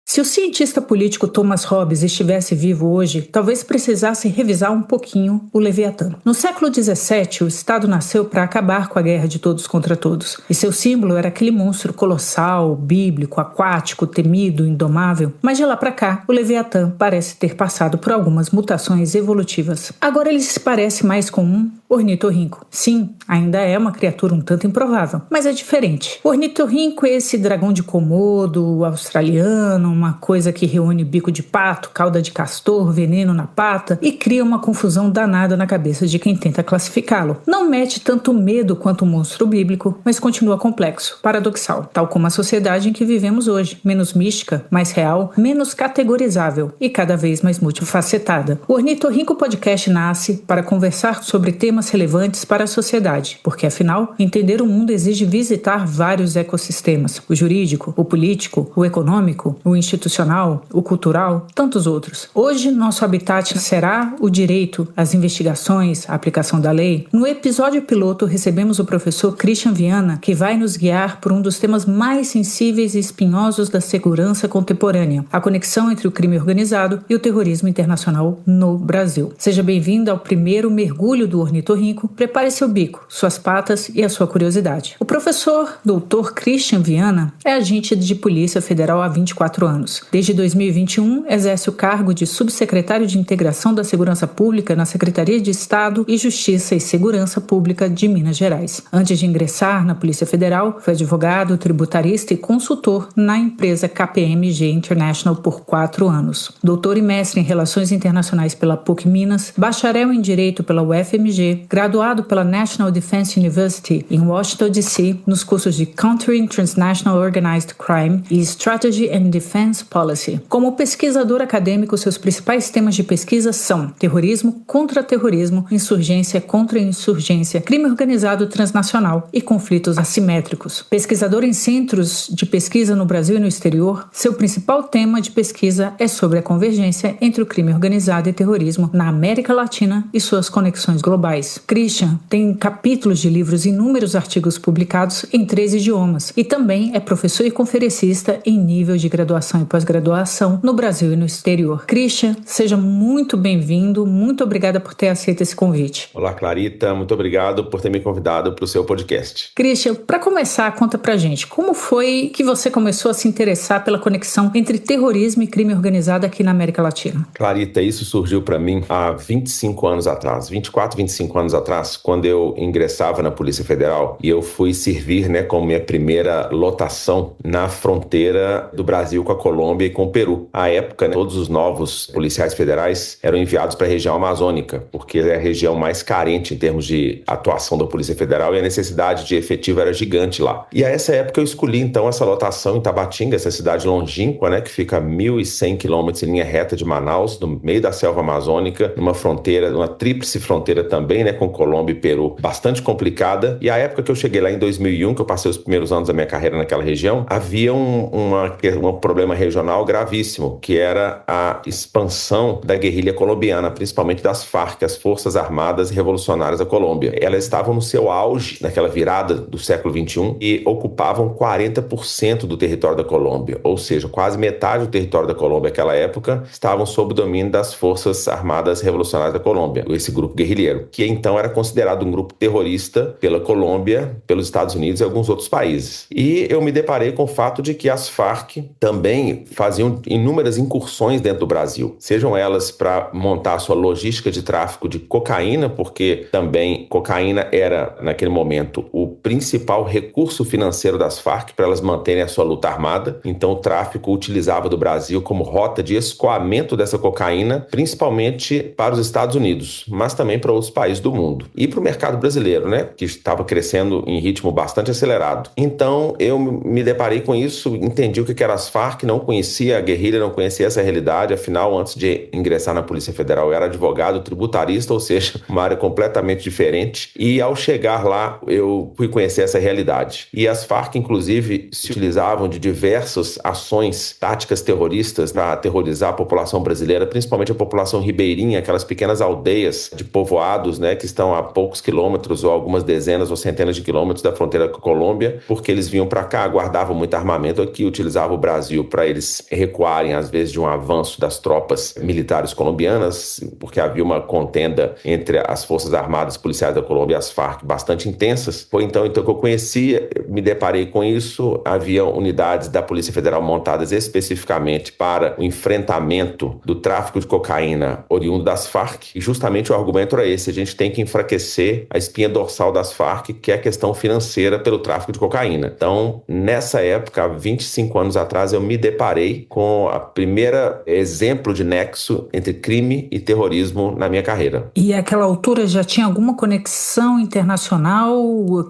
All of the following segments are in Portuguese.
Se o cientista político Thomas Hobbes estivesse vivo hoje, talvez precisasse revisar um pouquinho o Leviatã. No século XVII, o Estado nasceu para acabar com a guerra de todos contra todos, e seu símbolo era aquele monstro colossal, bíblico, aquático, temido, indomável. Mas de lá para cá, o Leviatã parece ter passado por algumas mutações evolutivas. Agora ele se parece mais com um ornitorrinco. Sim, ainda é uma criatura um tanto improvável, mas é diferente. O ornitorrinco é esse dragão de Komodo, australiano, uma coisa que reúne bico de pato, cauda de castor, veneno na pata e cria uma confusão danada na cabeça de quem tenta classificá-lo. Não mete tanto medo quanto o monstro bíblico, mas continua complexo, paradoxal, tal como a sociedade em que vivemos hoje, menos mística, mais real, menos categorizável e cada vez mais multifacetada. O Ornitorrinco Podcast nasce para conversar sobre temas relevantes para a sociedade, porque afinal, entender o mundo exige visitar vários ecossistemas, o jurídico, o político, o econômico, o institucional, o cultural, tantos outros. Hoje, nosso habitat será o direito, as investigações, a aplicação da lei. No episódio piloto, recebemos o professor Christian Viana, que vai nos guiar por um dos temas mais sensíveis e espinhosos da segurança contemporânea, a conexão entre o crime organizado e o terrorismo internacional no Brasil. Seja bem-vindo ao primeiro mergulho do ornitorrinco. Prepare seu bico, suas patas e a sua curiosidade. O professor Dr. Christian Viana é agente de Polícia Federal há 24 anos. Desde 2021, exerce o cargo de subsecretário de Integração da Segurança Pública na Secretaria de Estado e Justiça e Segurança Pública de Minas Gerais. Antes de ingressar na Polícia Federal, foi advogado, tributarista e consultor na empresa KPMG International por 4 anos. Doutor e mestre em Relações Internacionais pela PUC Minas, bacharel em Direito pela UFMG, graduado pela National Defense University em Washington, D.C., nos cursos de Countering Transnational Organized Crime e Strategy and Defense Policy. Como pesquisador acadêmico, seus principais temas de pesquisa são terrorismo, contra-terrorismo, insurgência contra insurgência, crime organizado transnacional e conflitos assimétricos. Pesquisador em centros de pesquisa no Brasil e no exterior, seu principal tema de pesquisa é sobre a convergência entre o crime organizado e terrorismo na América Latina e suas conexões globais. Christian tem capítulos de livros e inúmeros artigos publicados em 3 idiomas e também é professor e conferencista em nível de graduação e pós-graduação no Brasil e no exterior. Christian, seja muito bem-vindo, muito obrigada por ter aceito esse convite. Olá, Clarita, muito obrigado por ter me convidado para o seu podcast. Christian, para começar, conta pra gente, como foi que você começou a se interessar pela conexão entre terrorismo e crime organizado aqui na América Latina? Clarita, isso surgiu para mim há 25 anos atrás, 24, 25 anos atrás, quando eu ingressava na Polícia Federal e eu fui servir, como minha primeira lotação na fronteira do Brasil com a Colômbia e com o Peru. À época, todos os novos policiais federais eram enviados para a região amazônica, porque é a região mais carente em termos de atuação da Polícia Federal e a necessidade de efetivo era gigante lá. E a essa época eu escolhi então essa lotação em Tabatinga, essa cidade longínqua, que fica a 1.100 quilômetros em linha reta de Manaus, no meio da selva amazônica, numa fronteira, uma tríplice fronteira também, com Colômbia e Peru, bastante complicada. E a época que eu cheguei lá em 2001, que eu passei os primeiros anos da minha carreira naquela região, havia um problema regional gravíssimo, que era a expansão da guerrilha colombiana, principalmente das FARC, as Forças Armadas Revolucionárias da Colômbia. Elas estavam no seu auge, naquela virada do século XXI, e ocupavam 40% do território da Colômbia, ou seja, quase metade do território da Colômbia naquela época estavam sob o domínio das Forças Armadas Revolucionárias da Colômbia, esse grupo guerrilheiro, que então era considerado um grupo terrorista pela Colômbia, pelos Estados Unidos e alguns outros países. E eu me deparei com o fato de que as FARC também faziam inúmeras incursões dentro do Brasil, sejam elas para montar sua logística de tráfico de cocaína, porque também cocaína era, naquele momento, o principal recurso financeiro das FARC para elas manterem a sua luta armada. Então o tráfico utilizava do Brasil como rota de escoamento dessa cocaína, principalmente para os Estados Unidos, mas também para outros países do mundo. E para o mercado brasileiro, que estava crescendo em ritmo bastante acelerado. Então eu me deparei com isso, entendi o que eram as FARC, não conhecia a guerrilha, não conhecia essa realidade. Afinal, antes de ingressar na Polícia Federal, eu era advogado tributarista, ou seja, uma área completamente diferente. E ao chegar lá, eu fui conhecer essa realidade. E as FARC, inclusive, se utilizavam de diversas ações táticas terroristas para aterrorizar a população brasileira, principalmente a população ribeirinha, aquelas pequenas aldeias de povoados, né, que estão a poucos quilômetros ou algumas dezenas ou centenas de quilômetros da fronteira com a Colômbia, porque eles vinham para cá, guardavam muito armamento aqui, utilizavam o Brasil para eles recuarem, às vezes, de um avanço das tropas militares colombianas, porque havia uma contenda entre as Forças Armadas Policiais da Colômbia e as Farc bastante intensas. Foi então que eu conheci, me deparei com isso, havia unidades da Polícia Federal montadas especificamente para o enfrentamento do tráfico de cocaína oriundo das Farc, e justamente o argumento era esse: a gente tem que enfraquecer a espinha dorsal das Farc, que é a questão financeira pelo tráfico de cocaína. Então, nessa época, há 25 anos atrás, eu me deparei com a primeira exemplo de nexo entre crime e terrorismo na minha carreira. E àquela altura já tinha alguma conexão internacional,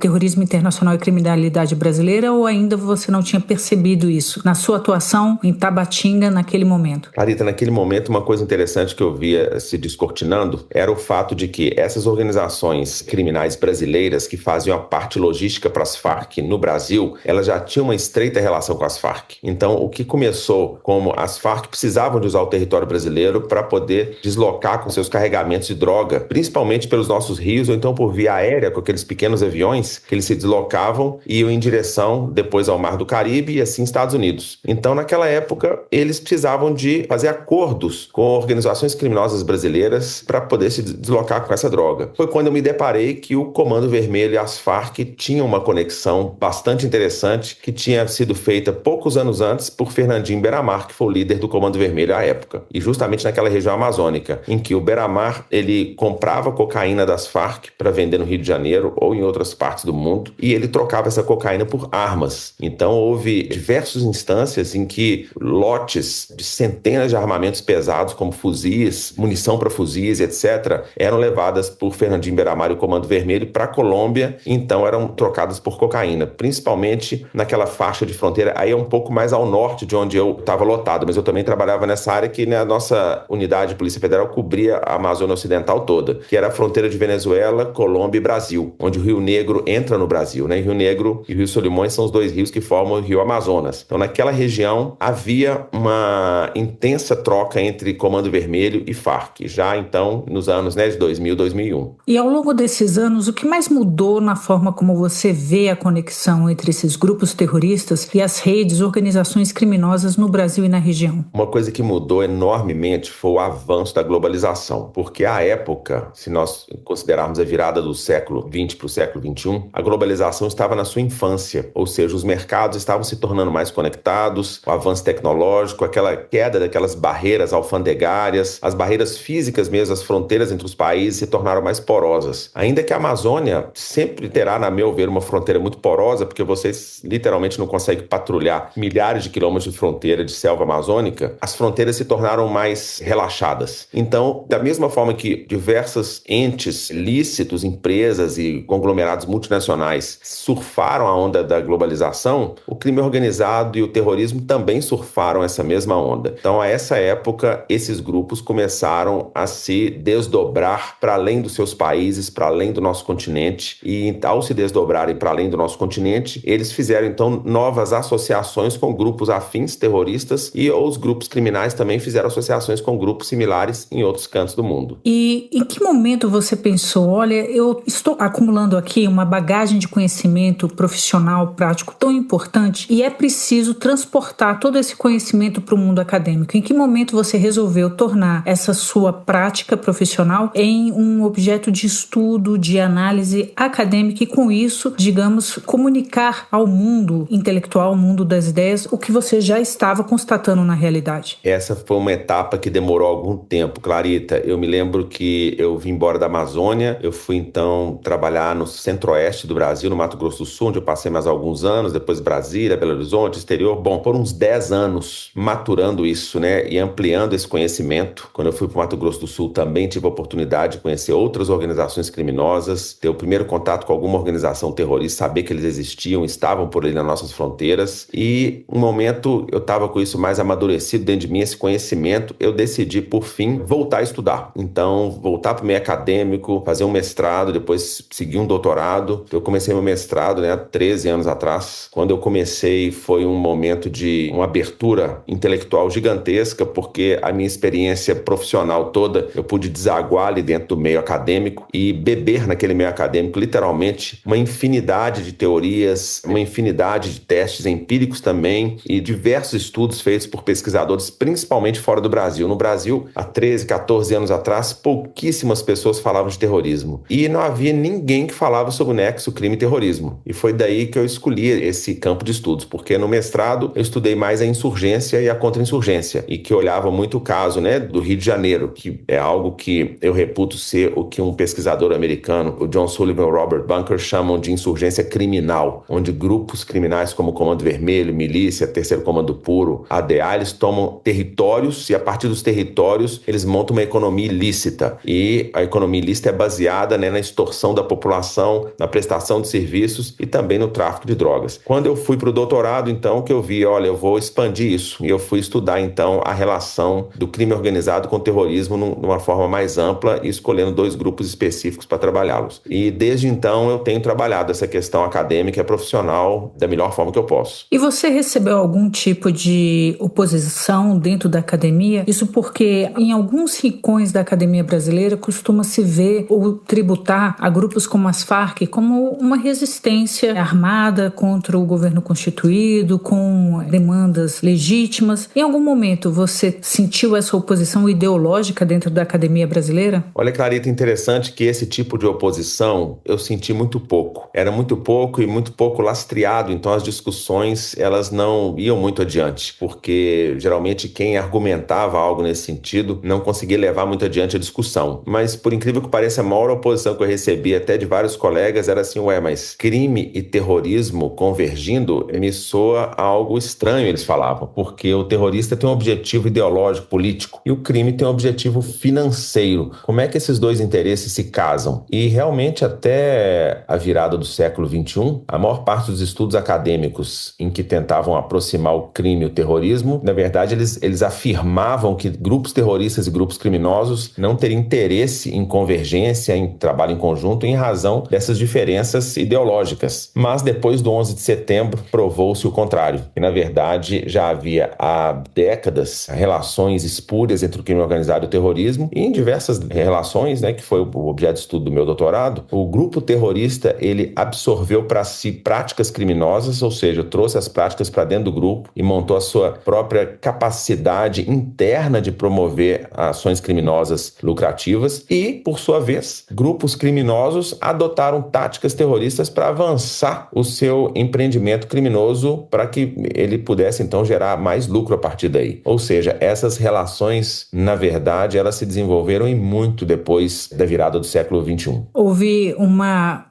terrorismo internacional e criminalidade brasileira, ou ainda você não tinha percebido isso na sua atuação em Tabatinga naquele momento? Clarita, naquele momento, uma coisa interessante que eu via se descortinando era o fato de que essas organizações criminais brasileiras que faziam a parte logística para as Farc no Brasil, elas já tinham uma estreita relação com as Farc. Então, o que começou como as Farc precisavam de usar o território brasileiro para poder deslocar com seus carregamentos de droga, principalmente pelos nossos rios, ou então por via aérea, com aqueles pequenos aviões que eles se deslocavam e iam em direção depois ao Mar do Caribe e assim Estados Unidos. Então, naquela época, eles precisavam de fazer acordos com organizações criminosas brasileiras para poder se deslocar com essa droga. Foi quando eu me deparei que o Comando Vermelho e as Farc tinham uma conexão bastante interessante que tinha sido feita poucos anos antes por Fernandinho Beiramar, que foi o líder do Comando Vermelho à época. E justamente naquela região amazônica, em que o Beiramar, ele comprava cocaína das Farc para vender no Rio de Janeiro ou em outras partes do mundo, e ele trocava essa cocaína por armas. Então houve diversas instâncias em que lotes de centenas de armamentos pesados, como fuzis, munição para fuzis, etc., eram levadas por Fernandinho Beiramar e o Comando Vermelho para a Colômbia, e então eram trocadas por cocaína, principalmente naquela faixa de fronteira, aí é um pouco mais ao norte de onde eu estava lotado, mas eu também trabalhava nessa área que, né, a nossa unidade de Polícia Federal cobria a Amazônia Ocidental toda, que era a fronteira de Venezuela, Colômbia e Brasil, onde o Rio Negro entra no Brasil, né? Rio Negro e Rio Solimões são os dois rios que formam o Rio Amazonas. Então, naquela região, havia uma intensa troca entre Comando Vermelho e Farc, já então nos anos, né, de 2000, 2001. E ao longo desses anos, o que mais mudou na forma como você vê a conexão entre esses grupos terroristas e as redes, organizações criminosas no Brasil e na região? Uma coisa que mudou enormemente foi o avanço da globalização, porque à época, se nós considerarmos a virada do século XX para o século XXI, a globalização estava na sua infância, ou seja, os mercados estavam se tornando mais conectados, o avanço tecnológico, aquela queda daquelas barreiras alfandegárias, as barreiras físicas mesmo, as fronteiras entre os países se tornaram mais porosas. Ainda que a Amazônia sempre terá, na meu ver, uma fronteira muito porosa, porque vocês literalmente não conseguem patrulhar milhares de quilômetros de fronteira de selva amazônica, as fronteiras se tornaram mais relaxadas. Então, da mesma forma que diversos entes lícitos, empresas e conglomerados multinacionais surfaram a onda da globalização, o crime organizado e o terrorismo também surfaram essa mesma onda. Então, a essa época, esses grupos começaram a se desdobrar para além dos seus países, para além do nosso continente, e ao se desdobrarem para além do nosso continente, eles fizeram então novas associações com grupos afins terroristas, e os grupos criminais também fizeram associações com grupos similares em outros cantos do mundo. E em que momento você pensou, olha, eu estou acumulando aqui uma bagagem de conhecimento profissional, prático tão importante, e é preciso transportar todo esse conhecimento para o mundo acadêmico? Em que momento você resolveu tornar essa sua prática profissional em um objeto de estudo, de análise acadêmica, e com isso, digamos, comunicar ao mundo intelectual, ao mundo das ideias, o que você já estava constatando na realidade? Essa foi uma etapa que demorou algum tempo, Clarita. Eu me lembro que eu vim embora da Amazônia, eu fui então trabalhar no centro-oeste do Brasil, no Mato Grosso do Sul, onde eu passei mais alguns anos, depois Brasília, Belo Horizonte, exterior. Bom, foram uns 10 anos maturando isso, né, e ampliando esse conhecimento. Quando eu fui para o Mato Grosso do Sul, também tive a oportunidade de conhecer outras organizações criminosas, ter o primeiro contato com alguma organização terrorista, saber que eles existiam, estavam por ali nas nossas fronteiras. E um momento eu estava com isso mais amadurecido dentro de mim, esse conhecimento, eu decidi, por fim, voltar a estudar. Então, voltar para o meio acadêmico, fazer um mestrado, depois seguir um doutorado. Eu comecei meu mestrado, né, há 13 anos atrás. Quando eu comecei, foi um momento de uma abertura intelectual gigantesca, porque a minha experiência profissional toda, eu pude desaguar ali dentro do meio acadêmico e beber naquele meio acadêmico, literalmente, uma infinidade de teorias, uma infinidade de testes empíricos também e diversos estudos feitos por pesquisadores, principalmente fora do Brasil. No Brasil, há 13, 14 anos atrás, pouquíssimas pessoas falavam de terrorismo. E não havia ninguém que falava sobre o nexo crime e terrorismo. E foi daí que eu escolhi esse campo de estudos, porque no mestrado eu estudei mais a insurgência e a contra-insurgência, e que olhava muito o caso, do Rio de Janeiro, que é algo que eu reputo ser o que um pesquisador americano, o John Sullivan e o Robert Bunker, chamam de insurgência criminal, onde grupos criminais como o Comando Vermelho, Milícia, Terceiro Comando Puro, ADA, eles tomam territórios e a partir dos territórios eles montam uma economia ilícita. E a economia ilícita é baseada na extorsão da população, na prestação de serviços e também no tráfico de drogas. Quando eu fui para o doutorado, então, que eu vi, olha, eu vou expandir isso. E eu fui estudar, então, a relação do crime organizado com o terrorismo numa forma mais ampla e escolhendo 2 grupos específicos para trabalhá-los. E desde então eu tenho trabalhado essa questão acadêmica e profissional da melhor forma que eu posso. E você recebeu algum tipo de oposição dentro da academia? Isso porque em alguns rincões da academia brasileira costuma se ver ou tributar a grupos como as Farc como uma resistência armada contra o governo constituído, com demandas legítimas. Em algum momento você sentiu essa oposição ideológica dentro da academia brasileira? Olha, Clarita, interessante que esse tipo de oposição eu senti muito pouco. Era muito pouco e muito pouco lastreado, então as discussões elas não iam muito adiante, porque geralmente quem argumentava algo nesse sentido não conseguia levar muito adiante a discussão. Mas por incrível que pareça, a maior oposição que eu recebi até de vários colegas era assim, mas crime e terrorismo convergindo me soa algo estranho, eles falavam, porque o terrorista tem um objetivo ideológico, político, e o crime tem um objetivo financeiro. Como é que esses 2 interesses se casam? E realmente até a virada do século XXI, a maior parte dos estudos acadêmicos em que tentavam aproximar o crime e o terrorismo, na verdade eles afirmavam que grupos terroristas e grupos criminosos não teriam interesse em convergência, em trabalho em conjunto, em razão dessas diferenças ideológicas. Mas depois do 11 de setembro, provou-se o contrário. E, na verdade, já havia há décadas relações espúrias entre o crime organizado e o terrorismo, e em diversas relações, que foi o objeto de estudo do meu doutorado, o grupo terrorista, ele absorveu para si práticas criminosas, ou seja, trouxe as práticas para dentro do grupo e montou a sua própria capacidade interna de promover ações criminosas lucrativas e, por sua vez, grupos criminosos adotaram táticas terroristas para avançar o seu empreendimento criminoso para que ele pudesse, então, gerar mais lucro a partir daí. Ou seja, essas relações, na verdade, elas se desenvolveram e muito depois da virada do século XXI. Houve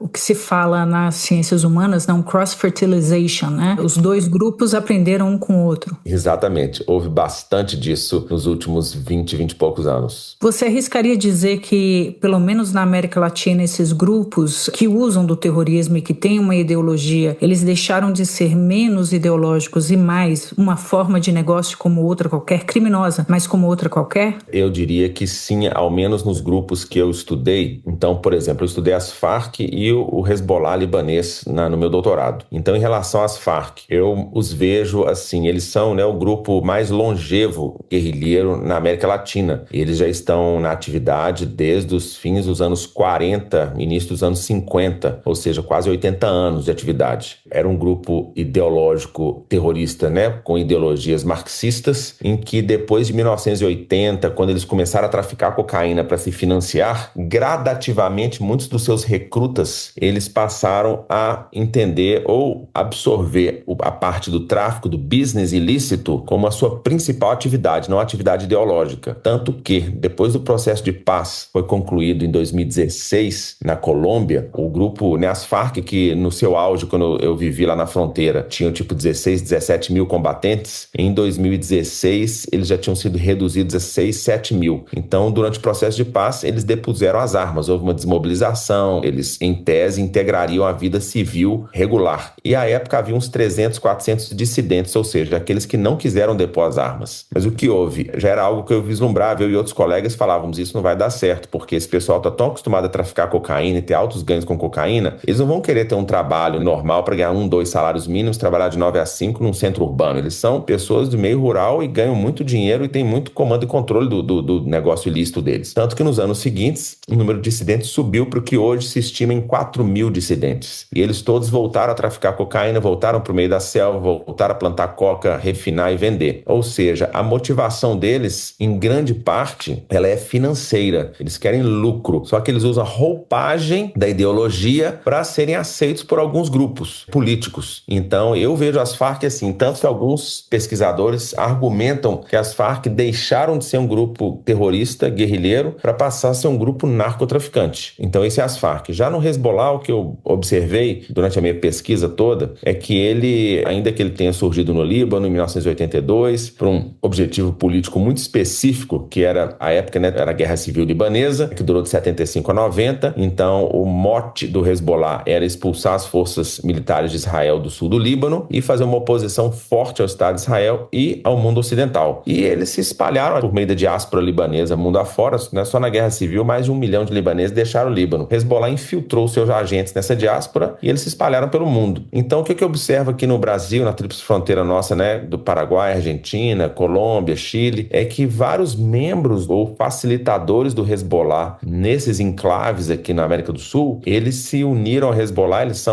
o que se fala nas ciências humanas, um cross-fertilization, Os 2 grupos aprenderam um com o outro. Exatamente. Houve bastante disso nos últimos 20 e poucos anos. Você arriscaria dizer que, pelo menos na América Latina, esses grupos que usam do terrorismo e que têm uma ideologia, eles deixaram de ser menos ideológicos e mais uma forma de negócio como outra qualquer, criminosa, mas como outra qualquer? Eu diria que sim, ao menos nos grupos que eu estudei. Então, por exemplo, eu estudei as Farc e o Hezbollah libanês no meu doutorado. Então, em relação às Farc, eu os vejo assim, eles são o grupo mais longevo guerrilheiro na América Latina. Eles já estão na atividade desde os fins dos anos 40, início dos anos 50, ou seja, quase 80 anos de atividade. Era um grupo ideológico terrorista, com ideologias marxistas, em que depois de 1980, quando eles começaram a traficar cocaína para se financiar, gradativamente muitos dos seus recrutas, eles passaram a entender ou absorver a parte do tráfico, do business ilícito, como a sua principal atividade, não a atividade ideológica. Tanto que, depois do processo de paz foi concluído em 2016, na Colômbia, o grupo, as Farc, que no seu auge, quando eu vivi lá na fronteira, tinham tipo 16, 17 mil combatentes, em 2016 eles já tinham sido reduzidos a 6, 7 mil. Então, durante o processo de paz, eles depuseram as armas, houve uma desmobilização, eles, em tese, integrariam a vida civil regular. E à época havia uns 300, 400 dissidentes, ou seja, aqueles que não quiseram depor as armas. Mas o que houve? Já era algo que eu vislumbrava, eu e outros colegas falávamos, isso não vai dar certo, porque esse pessoal está tão acostumado a traficar cocaína e ter altos ganhos com cocaína, eles não vão querer ter um trabalho normal para ganhar 2 salários mínimos, trabalhar de 9 a 5 num centro urbano. Eles são pessoas do meio rural e ganham muito dinheiro e têm muito comando e controle do negócio ilícito deles. Tanto que nos anos seguintes, o número de dissidentes subiu para o que hoje se estima em 4.000 dissidentes. E eles todos voltaram a traficar cocaína, voltaram para o meio da selva, voltaram a plantar coca, refinar e vender. Ou seja, a motivação deles, em grande parte, ela é financeira. Eles querem lucro. Só que eles usam a roupagem da ideologia para serem aceitos por alguns grupos políticos. Então, eu vejo as Farc assim, tanto que alguns pesquisadores argumentam que as Farc deixaram de ser um grupo terrorista, guerrilheiro, para passar a ser um grupo narcotraficante. Então, esse é as Farc. Já no Hezbollah, o que eu observei durante a minha pesquisa toda é que ele, ainda que ele tenha surgido no Líbano em 1982, por um objetivo político muito específico, que era a época, né, era a Guerra Civil Libanesa, que durou de 75 a 90. Então, o mote do Hezbollah era expulsar as forças militares de Israel do sul do Líbano e fazer uma oposição forte ao Estado de Israel e ao mundo ocidental. E eles se espalharam por meio da diáspora libanesa mundo afora, né? Só na Guerra Civil, mais de 1 milhão de libaneses deixaram o Líbano. Hezbollah infiltrou seus agentes nessa diáspora e eles se espalharam pelo mundo. Então, o que eu observo aqui no Brasil, na tríplice fronteira nossa, né, do Paraguai, Argentina, Colômbia, Chile, é que vários membros ou facilitadores do Hezbollah nesses enclaves aqui na América do Sul, eles se uniram ao Hezbollah, eles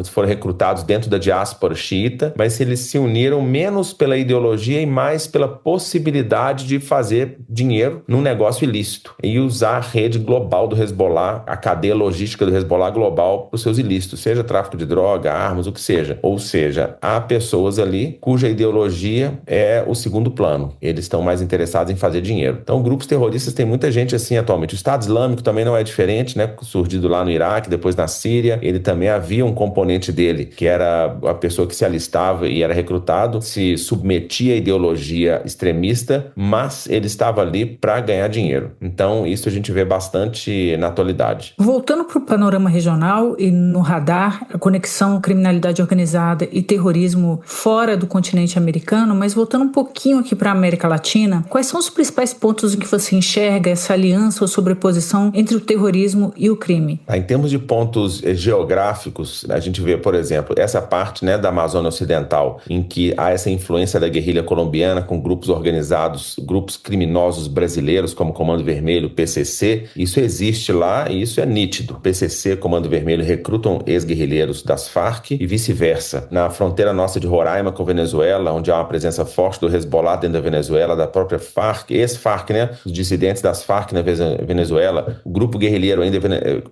foram recrutados dentro da diáspora xiita, mas eles se uniram menos pela ideologia e mais pela possibilidade de fazer dinheiro num negócio ilícito e usar a rede global do Hezbollah, a cadeia logística do Hezbollah global para os seus ilícitos, seja tráfico de droga, armas, o que seja. Ou seja, há pessoas ali cuja ideologia é o segundo plano. Eles estão mais interessados em fazer dinheiro. Então, grupos terroristas tem muita gente assim atualmente. O Estado Islâmico também não é diferente, né? Surgido lá no Iraque, depois na Síria, ele também havia um componente dele, que era a pessoa que se alistava e era recrutado, se submetia à ideologia extremista, mas ele estava ali para ganhar dinheiro. Então, isso a gente vê bastante na atualidade. Voltando para o panorama regional e no radar, a conexão criminalidade organizada e terrorismo fora do continente americano, mas voltando um pouquinho aqui para a América Latina, quais são os principais pontos em que você enxerga essa aliança ou sobreposição entre o terrorismo e o crime? Em termos de pontos geográficos, a gente vê, por exemplo, essa parte, né, da Amazônia Ocidental, em que há essa influência da guerrilha colombiana com grupos organizados, grupos criminosos brasileiros, como Comando Vermelho, PCC. Isso existe lá e isso é nítido. PCC, Comando Vermelho, recrutam ex-guerrilheiros das Farc e vice-versa. Na fronteira nossa de Roraima com Venezuela, onde há uma presença forte do Hezbollah dentro da Venezuela, da própria Farc, ex-Farc, né, os dissidentes das Farc na Venezuela, o grupo guerrilheiro ainda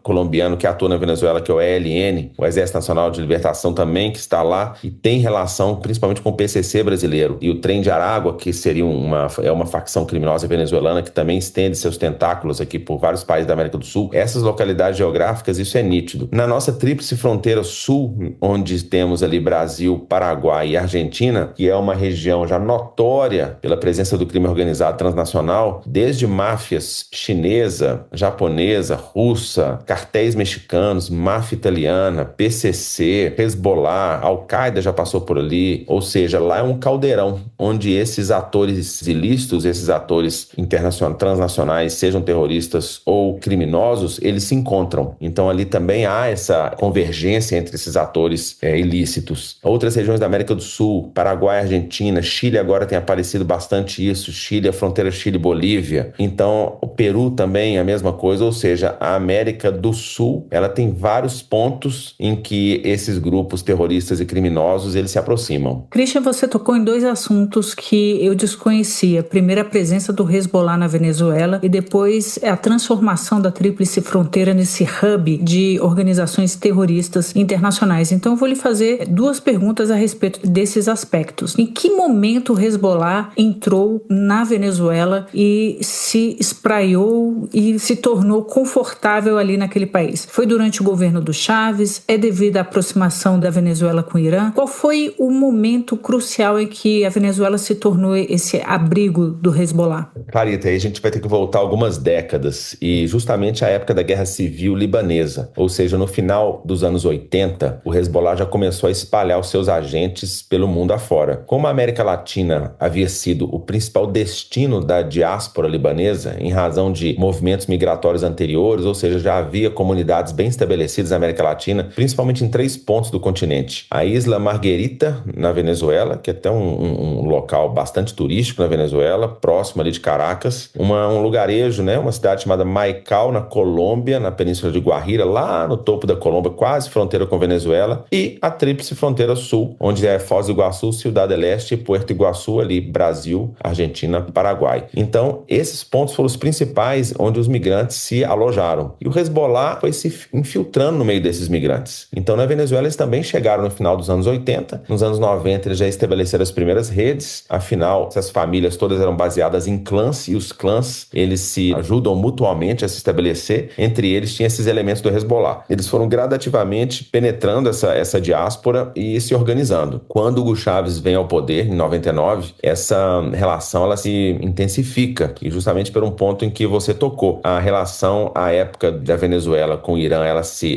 colombiano que atua na Venezuela, que é o ELN, o Exército Nacional de Libertação também, que está lá e tem relação principalmente com o PCC brasileiro. E o Trem de Aragua, que seria uma facção criminosa venezuelana que também estende seus tentáculos aqui por vários países da América do Sul. Essas localidades geográficas, isso é nítido. Na nossa tríplice fronteira sul, onde temos ali Brasil, Paraguai e Argentina, que é uma região já notória pela presença do crime organizado transnacional, desde máfias chinesa, japonesa, russa, cartéis mexicanos, máfia italiana, PCC, Hezbollah, Al-Qaeda já passou por ali, ou seja, lá é um caldeirão onde esses atores ilícitos, esses atores internacionais, transnacionais, sejam terroristas ou criminosos, eles se encontram. Então ali também há essa convergência entre esses atores ilícitos. Outras regiões da América do Sul, Paraguai, Argentina, Chile agora tem aparecido bastante isso, Chile, a fronteira Chile-Bolívia. Então o Peru também é a mesma coisa, ou seja, a América do Sul, ela tem vários pontos em que esses grupos terroristas e criminosos, eles se aproximam. Christian, você tocou em 2 assuntos que eu desconhecia. Primeiro, a presença do Hezbollah na Venezuela e depois a transformação da tríplice fronteira nesse hub de organizações terroristas internacionais. Então, eu vou lhe fazer 2 perguntas a respeito desses aspectos. Em que momento o Hezbollah entrou na Venezuela e se espraiou e se tornou confortável ali naquele país? Foi durante o governo do Chávez? É devido à aproximação da Venezuela com o Irã? Qual foi o momento crucial em que a Venezuela se tornou esse abrigo do Hezbollah? Clarita, aí a gente vai ter que voltar algumas décadas e justamente a época da Guerra Civil Libanesa, ou seja, no final dos anos 80, o Hezbollah já começou a espalhar os seus agentes pelo mundo afora. Como a América Latina havia sido o principal destino da diáspora libanesa, em razão de movimentos migratórios anteriores, ou seja, já havia comunidades bem estabelecidas na América Latina, principalmente em 3 pontos do continente. A Isla Margarita, na Venezuela, que é até um local bastante turístico na Venezuela, próximo ali de Caracas. Um lugarejo, né? Uma cidade chamada Maical, na Colômbia, na Península de Guajira, lá no topo da Colômbia, quase fronteira com a Venezuela. E a Tríplice Fronteira Sul, onde é Foz do Iguaçu, Ciudad del Este e Puerto Iguaçu, ali Brasil, Argentina, Paraguai. Então, esses pontos foram os principais onde os migrantes se alojaram. E o Hezbollah foi se infiltrando no meio desses migrantes. Então, na Venezuela, eles também chegaram no final dos anos 80. Nos anos 90, eles já estabeleceram as primeiras redes. Afinal, essas famílias todas eram baseadas em clãs, e os clãs, eles se ajudam mutuamente a se estabelecer. Entre eles, tinha esses elementos do Hezbollah. Eles foram gradativamente penetrando essa diáspora e se organizando. Quando Hugo Chávez vem ao poder, em 99, essa relação ela se intensifica, e justamente por um ponto em que você tocou. A relação, à época da Venezuela com o Irã,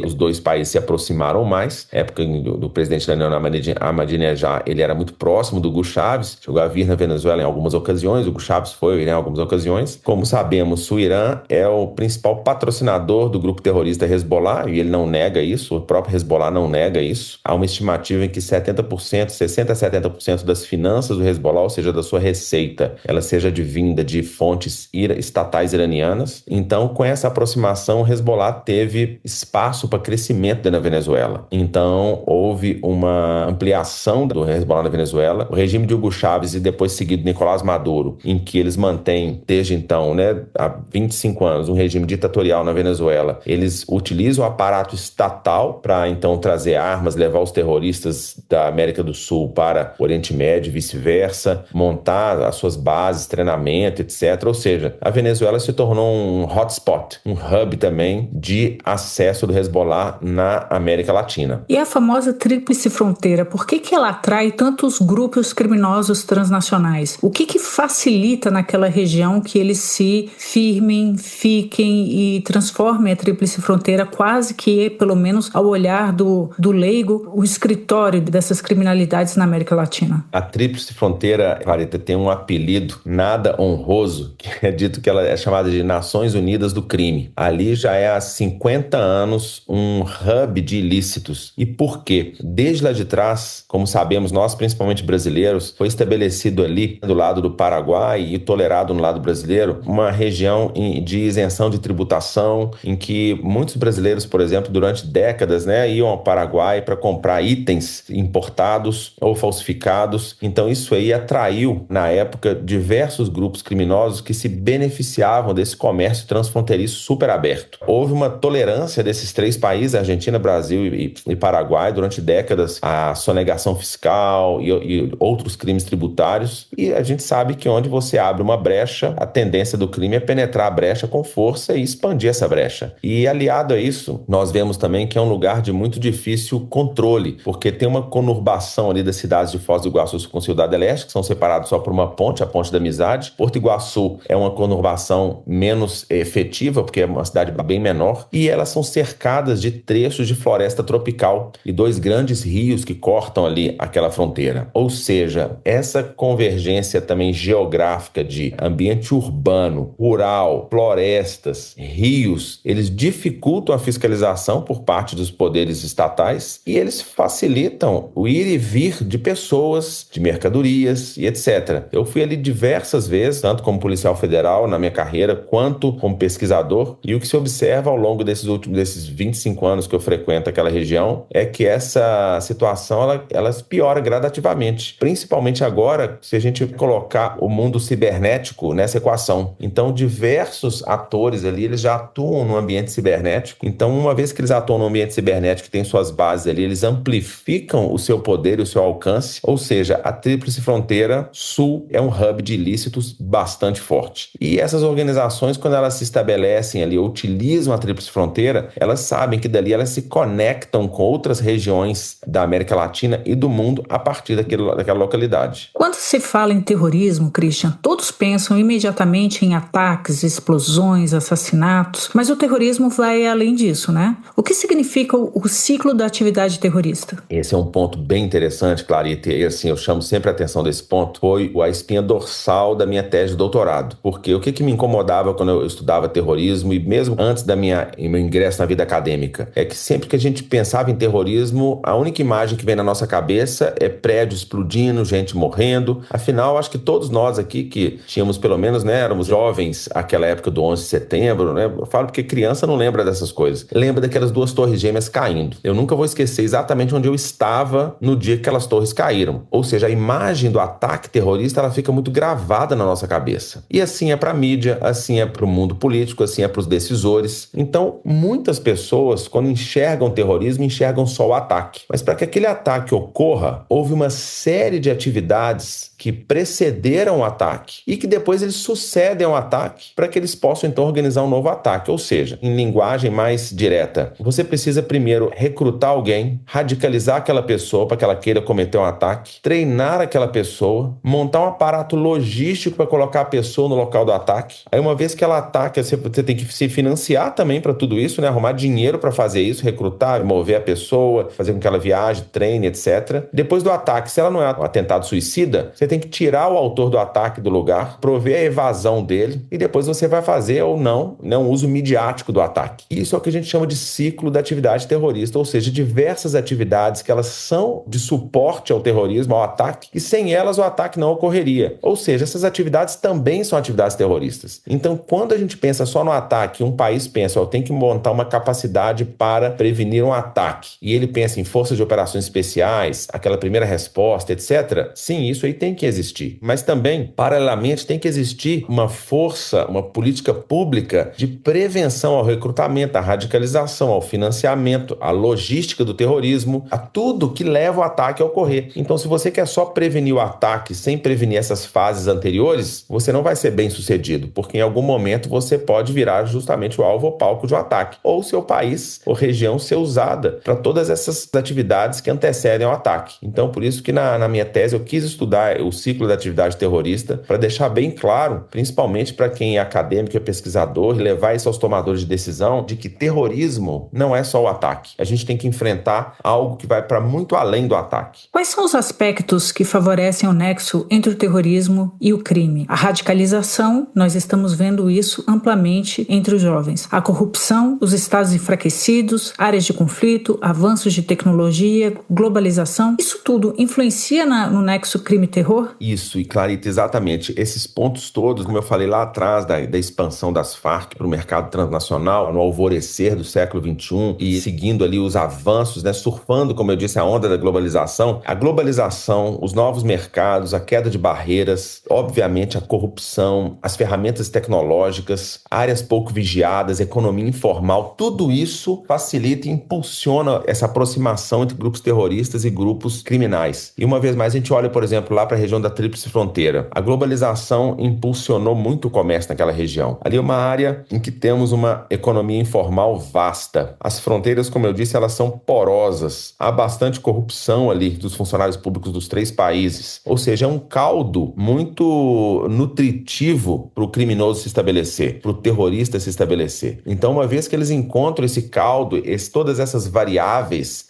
os dois países se aproximaram mais. A época do presidente Danilo Ahmadinejad, ele era muito próximo do Hugo Chávez, chegou a vir na Venezuela em algumas ocasiões, o Hugo Chávez foi ao Irã em algumas ocasiões. Como sabemos, o Irã é o principal patrocinador do grupo terrorista Hezbollah, e ele não nega isso, o próprio Hezbollah não nega isso. Há uma estimativa em que 60% a 70% das finanças do Hezbollah, ou seja, da sua receita, ela seja advinda de fontes estatais iranianas. Então, com essa aproximação, o Hezbollah teve espaço para crescimento na Venezuela. Então, houve uma ampliação do Hezbollah na Venezuela. O regime de Hugo Chávez e depois seguido Nicolás Maduro, em que eles mantêm, desde então, né, há 25 anos, um regime ditatorial na Venezuela. Eles utilizam o aparato estatal para, então, trazer armas, levar os terroristas da América do Sul para o Oriente Médio e vice-versa, montar as suas bases, treinamento, etc. Ou seja, a Venezuela se tornou um hotspot, um hub também de acesso do Hezbollah na América Latina. E a famosa Tríplice Fronteira, por que ela atrai tantos grupos criminosos transnacionais? O que facilita naquela região que eles se firmem, fiquem e transformem a Tríplice Fronteira quase que, pelo menos ao olhar do leigo, o escritório dessas criminalidades na América Latina? A Tríplice Fronteira, Clarita, tem um apelido nada honroso, que é dito que ela é chamada de Nações Unidas do Crime. Ali já é há 50 anos um hub de ilícitos. E por quê? Desde lá de trás, como sabemos nós, principalmente brasileiros, foi estabelecido ali, do lado do Paraguai e tolerado no lado brasileiro, uma região de isenção de tributação, em que muitos brasileiros, por exemplo, durante décadas, né, iam ao Paraguai para comprar itens importados ou falsificados. Então isso aí atraiu, na época, diversos grupos criminosos que se beneficiavam desse comércio transfronteiriço super aberto. Houve uma tolerância desses três países, Argentina, Brasil e Paraguai, durante décadas, a sonegação fiscal e outros crimes tributários. E a gente sabe que onde você abre uma brecha, a tendência do crime é penetrar a brecha com força e expandir essa brecha. E aliado a isso, nós vemos também que é um lugar de muito difícil controle, porque tem uma conurbação ali das cidades de Foz do Iguaçu com Ciudad del Este, que são separados só por uma ponte, a Ponte da Amizade. Porto Iguaçu é uma conurbação menos efetiva, porque é uma cidade bem menor, e elas são cercadas de trechos de floresta tropical e dois grandes rios que cortam ali aquela fronteira. Ou seja, essa convergência também geográfica de ambiente urbano, rural, florestas, rios, eles dificultam a fiscalização por parte dos poderes estatais e eles facilitam o ir e vir de pessoas, de mercadorias e etc. Eu fui ali diversas vezes, tanto como policial federal na minha carreira, quanto como pesquisador, e o que se observa ao longo desses 25 anos que eu frequento aquela região é que essa situação ela piora gradativamente, principalmente agora se a gente colocar o mundo cibernético nessa equação. Então, diversos atores ali, eles já atuam no ambiente cibernético. Então, uma vez que eles atuam no ambiente cibernético, que tem suas bases ali, eles amplificam o seu poder e o seu alcance. Ou seja, a Tríplice Fronteira Sul é um hub de ilícitos bastante forte. E essas organizações, quando elas se estabelecem ali, utilizam a Tríplice Fronteira, elas sabem que dali elas se conectam com outras regiões da América Latina e do mundo a partir daquela localidade. Quando se fala em terrorismo, Christian, todos pensam imediatamente em ataques, explosões, assassinatos, mas o terrorismo vai além disso, né? O que significa o ciclo da atividade terrorista? Esse é um ponto bem interessante, Clarita, e assim, eu chamo sempre a atenção desse ponto, foi a espinha dorsal da minha tese de doutorado, porque o que me incomodava quando eu estudava terrorismo e mesmo antes meu ingresso na vida acadêmica, é que sempre que a gente pensava em terrorismo, terrorismo, a única imagem que vem na nossa cabeça é prédio explodindo, gente morrendo. Afinal, acho que todos nós aqui que tínhamos pelo menos, né, éramos jovens naquela época do 11 de setembro, né? Eu falo porque criança não lembra dessas coisas. Lembra daquelas duas torres gêmeas caindo. Eu nunca vou esquecer exatamente onde eu estava no dia que aquelas torres caíram. Ou seja, a imagem do ataque terrorista, ela fica muito gravada na nossa cabeça. E assim é para a mídia, assim é para o mundo político, assim é para os decisores. Então, muitas pessoas, quando enxergam terrorismo, enxergam só o ataque. Mas para que aquele ataque ocorra, houve uma série de atividades que precederam o ataque e que depois eles sucedem ao ataque para que eles possam então organizar um novo ataque. Ou seja, em linguagem mais direta, você precisa primeiro recrutar alguém, radicalizar aquela pessoa para que ela queira cometer um ataque, treinar aquela pessoa, montar um aparato logístico para colocar a pessoa no local do ataque. Aí uma vez que ela ataca, você tem que se financiar também para tudo isso, né? Arrumar dinheiro para fazer isso, recrutar, mover a pessoa, fazer com que ela viaje, treine, etc. Depois do ataque, se ela não é um atentado suicida, você tem que tirar o autor do ataque do lugar, prover a evasão dele e depois você vai fazer ou não, né, um uso midiático do ataque. Isso é o que a gente chama de ciclo da atividade terrorista, ou seja, diversas atividades que elas são de suporte ao terrorismo, ao ataque, e sem elas o ataque não ocorreria. Ou seja, essas atividades também são atividades terroristas. Então, quando a gente pensa só no ataque, um país pensa, tem que montar uma capacidade para prevenir um ataque, e ele pensa em forças de operações especiais, aquela primeira resposta, etc. Sim, isso aí tem que existir. Mas também, paralelamente, tem que existir uma força, uma política pública de prevenção ao recrutamento, à radicalização, ao financiamento, à logística do terrorismo, a tudo que leva o ataque a ocorrer. Então, se você quer só prevenir o ataque sem prevenir essas fases anteriores, você não vai ser bem sucedido, porque em algum momento você pode virar justamente o alvo ou palco de um ataque, ou seu país ou região ser usada para todas essas atividades que antecedem ao ataque. Então, por isso que na minha tese eu quis estudar o ciclo da atividade terrorista para deixar bem claro, principalmente para quem é acadêmico e pesquisador, e levar isso aos tomadores de decisão, de que terrorismo não é só o ataque. A gente tem que enfrentar algo que vai para muito além do ataque. Quais são os aspectos que favorecem o nexo entre o terrorismo e o crime? A radicalização, nós estamos vendo isso amplamente entre os jovens. A corrupção, os estados enfraquecidos, áreas de conflito, avanços de tecnologia, globalização, isso tudo influencia no nexo crime-terror? Isso, e Clarita, exatamente. Esses pontos todos, como eu falei lá atrás da expansão das Farc para o mercado transnacional, no alvorecer do século XXI, e seguindo ali os avanços, né, surfando, como eu disse, a onda da globalização, os novos mercados, a queda de barreiras, obviamente a corrupção, as ferramentas tecnológicas, áreas pouco vigiadas, economia informal, tudo isso facilita e impulsiona essa aproximação entre grupos terroristas e grupos criminais. E uma vez mais a gente olha, por exemplo, lá para a região da Tríplice Fronteira. A globalização impulsionou muito o comércio naquela região. Ali é uma área em que temos uma economia informal vasta. As fronteiras, como eu disse, elas são porosas. Há bastante corrupção ali dos funcionários públicos dos 3 países. Ou seja, é um caldo muito nutritivo para o criminoso se estabelecer, para o terrorista se estabelecer. Então, uma vez que eles encontram esse caldo, todas essas variáveis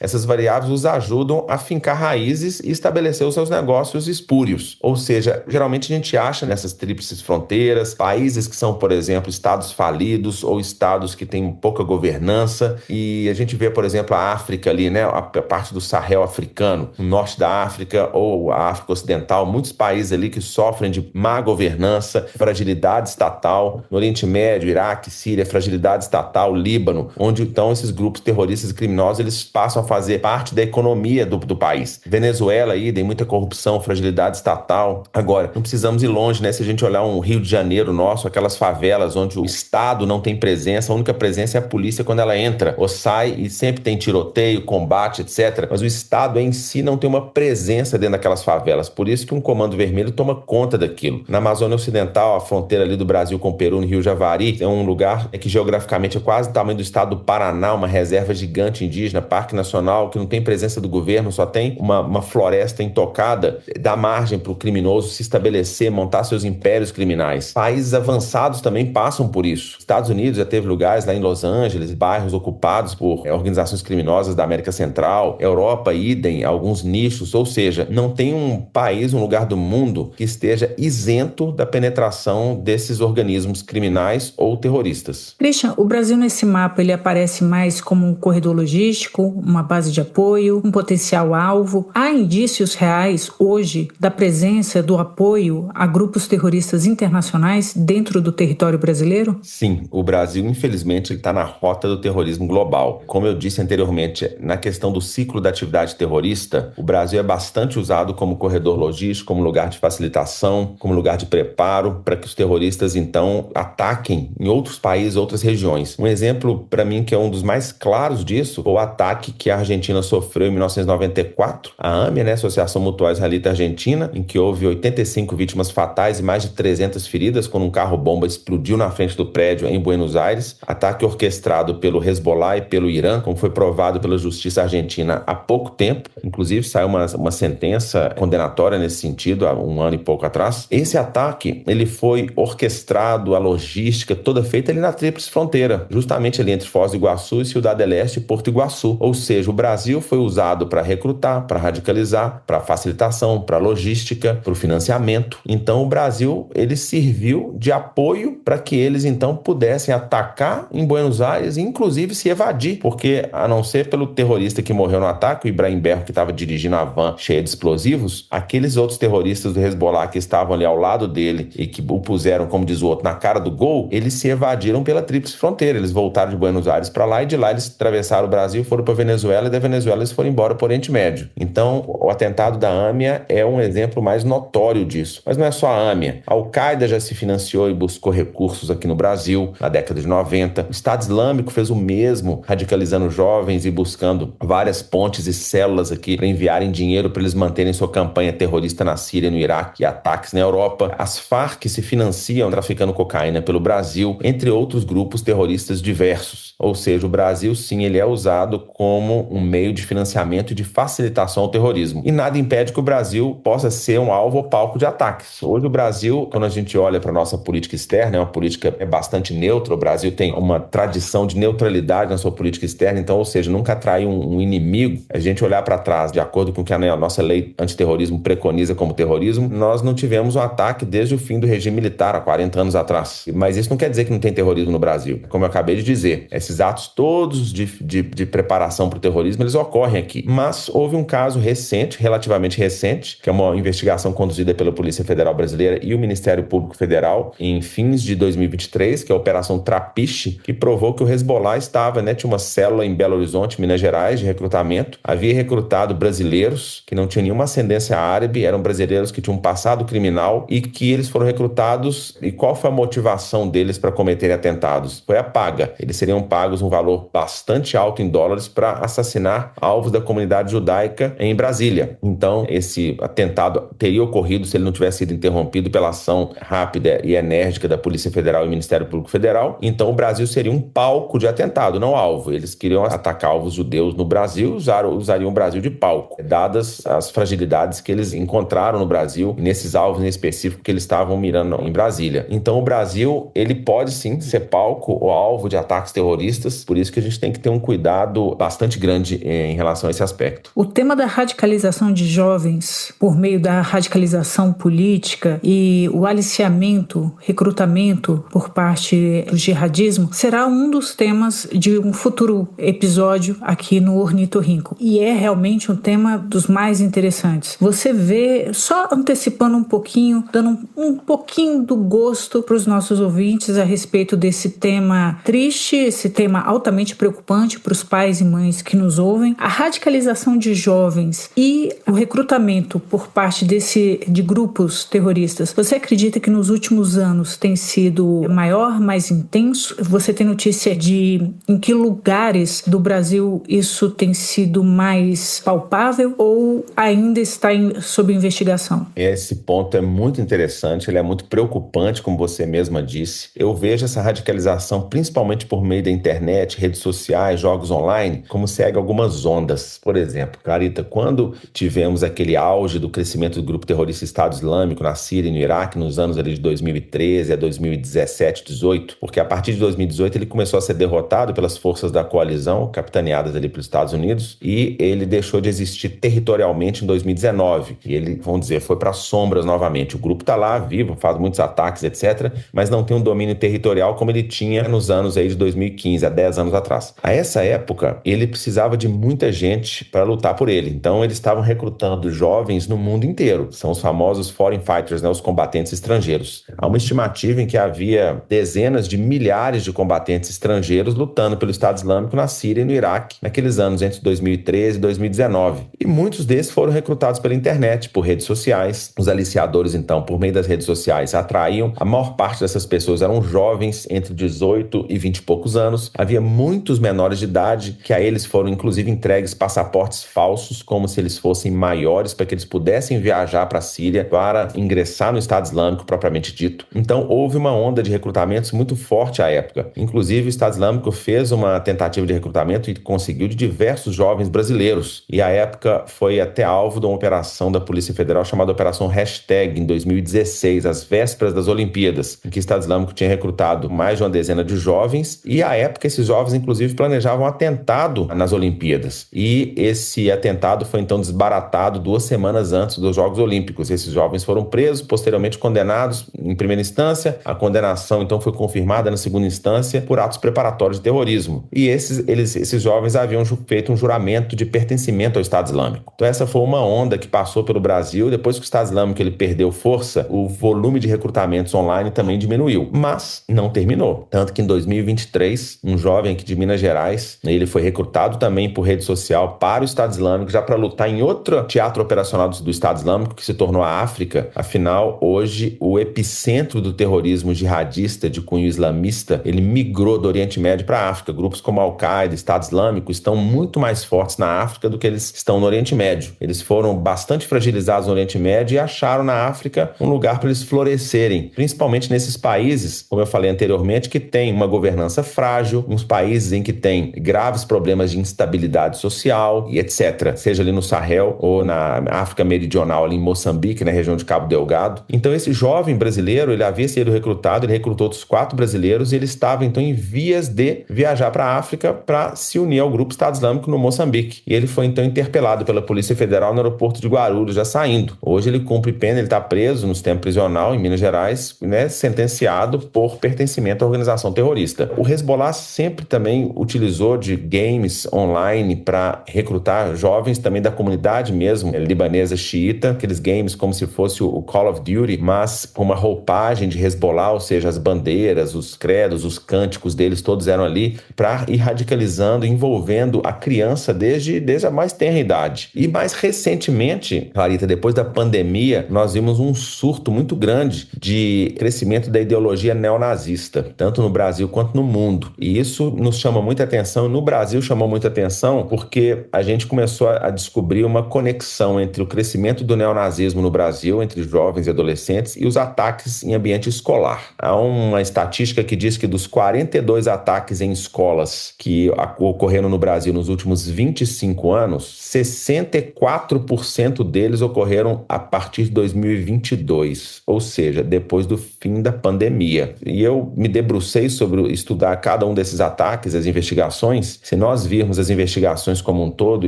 os ajudam a fincar raízes e estabelecer os seus negócios espúrios. Ou seja, geralmente a gente acha nessas tríplices fronteiras países que são, por exemplo, estados falidos ou estados que têm pouca governança, e a gente vê, por exemplo, a África ali, né, a parte do Sahel africano, o norte da África ou a África Ocidental, muitos países ali que sofrem de má governança, fragilidade estatal. No Oriente Médio, Iraque, Síria, fragilidade estatal, Líbano, onde então esses grupos terroristas e criminosos eles passam a fazer parte da economia do país. Venezuela aí tem muita corrupção, fragilidade estatal. Agora, não precisamos ir longe, né? Se a gente olhar um Rio de Janeiro nosso, aquelas favelas onde o Estado não tem presença, a única presença é a polícia quando ela entra ou sai, e sempre tem tiroteio, combate, etc. Mas o Estado em si não tem uma presença dentro daquelas favelas. Por isso que um Comando Vermelho toma conta daquilo. Na Amazônia Ocidental, a fronteira ali do Brasil com o Peru, no Rio Javari, é um lugar que geograficamente é quase o tamanho do estado do Paraná, uma reserva gigante indígena, parque nacional, que não tem presença do governo, só tem uma floresta intocada da margem margem para o criminoso se estabelecer, montar seus impérios criminais. Países avançados também passam por isso. Estados Unidos já teve lugares lá em Los Angeles, bairros ocupados por organizações criminosas da América Central. Europa, idem, alguns nichos. Ou seja, não tem um país, um lugar do mundo que esteja isento da penetração desses organismos criminais ou terroristas. Christian, o Brasil nesse mapa ele aparece mais como um corredor logístico, uma base de apoio, um potencial alvo. Há indícios reais hoje da presença do apoio a grupos terroristas internacionais dentro do território brasileiro? Sim, o Brasil infelizmente está na rota do terrorismo global. Como eu disse anteriormente, na questão do ciclo da atividade terrorista, o Brasil é bastante usado como corredor logístico, como lugar de facilitação, como lugar de preparo para que os terroristas então ataquem em outros países, outras regiões. Um exemplo para mim que é um dos mais claros disso, o ataque que a Argentina sofreu em 1994, a AMIA, Associação Mutual Israelita Argentina, em que houve 85 vítimas fatais e mais de 300 feridas quando um carro-bomba explodiu na frente do prédio em Buenos Aires, ataque orquestrado pelo Hezbollah e pelo Irã, como foi provado pela justiça argentina há pouco tempo, inclusive saiu uma sentença condenatória nesse sentido, há um ano e pouco atrás. Esse ataque, ele foi orquestrado, a logística toda feita ali na tríplice fronteira, justamente ali entre Foz do Iguaçu e Ciudad del Este e Porto Iguaçu. Ou seja, o Brasil foi usado para recrutar, para radicalizar, para facilitação, para logística, para o financiamento. Então o Brasil, ele serviu de apoio para que eles então pudessem atacar em Buenos Aires e inclusive se evadir, porque a não ser pelo terrorista que morreu no ataque, o Ibrahim Berro, que estava dirigindo a van cheia de explosivos, aqueles outros terroristas do Hezbollah que estavam ali ao lado dele e que o puseram, como diz o outro, na cara do gol, eles se evadiram pela tríplice fronteira. Eles voltaram de Buenos Aires para lá e de lá eles atravessaram o Brasil, foram para Venezuela e da Venezuela eles foram embora para o Oriente Médio. Então, o atentado da AMIA é um exemplo mais notório disso. Mas não é só a AMIA. A Al-Qaeda já se financiou e buscou recursos aqui no Brasil na década de 90. O Estado Islâmico fez o mesmo, radicalizando jovens e buscando várias pontes e células aqui para enviarem dinheiro para eles manterem sua campanha terrorista na Síria, no Iraque e ataques na Europa. As Farc se financiam traficando cocaína pelo Brasil, entre outros grupos terroristas diversos. Ou seja, o Brasil, sim, ele é usado como um meio de financiamento e de facilitação ao terrorismo. E nada impede que o Brasil possa ser um alvo ou palco de ataques. Hoje o Brasil, quando a gente olha para a nossa política externa, é uma política bastante neutra. O Brasil tem uma tradição de neutralidade na sua política externa, então, ou seja, nunca atrai um inimigo. A gente olhar para trás, de acordo com o que a nossa lei antiterrorismo preconiza como terrorismo, nós não tivemos um ataque desde o fim do regime militar, há 40 anos atrás. Mas isso não quer dizer que não tem terrorismo no Brasil. Como eu acabei de dizer, esses atos todos de preparação para o terrorismo, eles ocorrem aqui. Mas houve um caso recente, relativamente recente, que é uma investigação conduzida pela Polícia Federal Brasileira e o Ministério Público Federal em fins de 2023, que é a Operação Trapiche, que provou que o Hezbollah estava, tinha uma célula em Belo Horizonte, Minas Gerais, de recrutamento, havia recrutado brasileiros que não tinham nenhuma ascendência árabe, eram brasileiros que tinham um passado criminal e que eles foram recrutados. E qual foi a motivação deles para cometerem atentados? Foi a paga. Eles seriam pagos um valor bastante alto em dólares para assassinar alvos da comunidade judaica em Brasília. Então, esse atentado teria ocorrido se ele não tivesse sido interrompido pela ação rápida e enérgica da Polícia Federal e Ministério Público Federal. Então, o Brasil seria um palco de atentado, não alvo. Eles queriam atacar alvos judeus no Brasil, usariam o Brasil de palco, dadas as fragilidades que eles encontraram no Brasil, nesses alvos em específico que eles estavam mirando em Brasília. Então, o Brasil, ele pode sim ser palco ou alvo de ataques terroristas, por isso que a gente tem que ter um cuidado bastante grande em relação a esse aspecto. O tema da radicalização de jovens por meio da radicalização política e o aliciamento, recrutamento por parte do jihadismo será um dos temas de um futuro episódio aqui no Ornitorrinco. E é realmente um tema dos mais interessantes. Você vê, só antecipando um pouquinho, dando um pouquinho do gosto para os nossos ouvintes a respeito desse tema triste, esse tema altamente preocupante para os pais e mães que nos ouvem. A radicalização de jovens e o recrutamento por parte de grupos terroristas, você acredita que nos últimos anos tem sido maior, mais intenso? Você tem notícia de em que lugares do Brasil isso tem sido mais palpável ou ainda está sob investigação? Esse ponto é muito interessante, ele é muito preocupante, como você mesma disse. Eu vejo essa radicalização principalmente por meio da internet, redes sociais, jogos online, como segue algumas ondas. Por exemplo, Clarita, quando tivemos aquele auge do crescimento crescimento do grupo terrorista Estado Islâmico na Síria e no Iraque nos anos ali de 2013 a 2017, 18, porque a partir de 2018 ele começou a ser derrotado pelas forças da coalizão, capitaneadas ali pelos Estados Unidos, e ele deixou de existir territorialmente em 2019. E ele, vamos dizer, foi para as sombras novamente. O grupo está lá, vivo, faz muitos ataques, etc., mas não tem um domínio territorial como ele tinha nos anos aí de 2015, há 10 anos atrás. A essa época, ele precisava de muita gente para lutar por ele. Então, eles estavam recrutando jovens no mundo inteiro. São os famosos foreign fighters, né, os combatentes estrangeiros. Há uma estimativa em que havia dezenas de milhares de combatentes estrangeiros lutando pelo Estado Islâmico na Síria e no Iraque, naqueles anos entre 2013 e 2019. E muitos desses foram recrutados pela internet, por redes sociais. Os aliciadores, então, por meio das redes sociais, atraíam. A maior parte dessas pessoas eram jovens entre 18 e 20 e poucos anos. Havia muitos menores de idade que a eles foram, inclusive, entregues passaportes falsos, como se eles fossem maiores, para que eles pudessem viajar para a Síria para ingressar no Estado Islâmico propriamente dito. Então, houve uma onda de recrutamentos muito forte à época. Inclusive, o Estado Islâmico fez uma tentativa de recrutamento e conseguiu de diversos jovens brasileiros. E à época foi até alvo de uma operação da Polícia Federal chamada Operação Hashtag, em 2016, às vésperas das Olimpíadas, em que o Estado Islâmico tinha recrutado mais de uma dezena de jovens, e à época esses jovens, inclusive, planejavam um atentado nas Olimpíadas. E esse atentado foi então desbaratado 2 semanas antes dos Jogos Olímpicos. Esses jovens foram presos, posteriormente condenados em primeira instância. A condenação então foi confirmada na segunda instância por atos preparatórios de terrorismo. E esses jovens haviam feito um juramento de pertencimento ao Estado Islâmico. Então essa foi uma onda que passou pelo Brasil. Depois que o Estado Islâmico ele perdeu força, o volume de recrutamentos online também diminuiu. Mas não terminou. Tanto que em 2023, um jovem aqui de Minas Gerais, ele foi recrutado também por rede social para o Estado Islâmico, já para lutar em outro teatro operacional do Estado Islâmico, que se tornou a África. Afinal, hoje, o epicentro do terrorismo jihadista de cunho islamista, ele migrou do Oriente Médio para a África. Grupos como Al-Qaeda, Estado Islâmico, estão muito mais fortes na África do que eles estão no Oriente Médio. Eles foram bastante fragilizados no Oriente Médio e acharam na África um lugar para eles florescerem, principalmente nesses países, como eu falei anteriormente, que tem uma governança frágil, uns países em que tem graves problemas de instabilidade social e etc., seja ali no Sahel ou na África Meridional, ali em Moçambique, na região de Cabo Delgado. Então esse jovem brasileiro, ele havia sido recrutado, ele recrutou outros 4 brasileiros e ele estava então em vias de viajar para a África para se unir ao grupo Estado Islâmico no Moçambique. E ele foi então interpelado pela Polícia Federal no aeroporto de Guarulhos, já saindo. Hoje ele cumpre pena, ele está preso no sistema prisional em Minas Gerais, né, sentenciado por pertencimento à organização terrorista. O Hezbollah sempre também utilizou de games online para recrutar jovens também da comunidade mesmo, libanesa xiita, aqueles games como se fosse o Call of Duty, mas com uma roupagem de Hezbollah, ou seja, as bandeiras, os credos, os cânticos deles todos eram ali para ir radicalizando, envolvendo a criança desde a mais tenra idade. E mais recentemente, Clarita, depois da pandemia, nós vimos um surto muito grande de crescimento da ideologia neonazista, tanto no Brasil quanto no mundo. E isso nos chama muita atenção. No Brasil chamou muita atenção porque a gente começou a descobrir uma conexão entre o crescimento do neonazismo no Brasil, entre jovens e adolescentes, e os ataques em ambiente escolar. Há uma estatística que diz que dos 42 ataques em escolas que ocorreram no Brasil nos últimos 25 anos, 64% deles ocorreram a partir de 2022, ou seja, depois do fim da pandemia. E eu me debrucei sobre estudar cada um desses ataques, as investigações. Se nós virmos as investigações como um todo,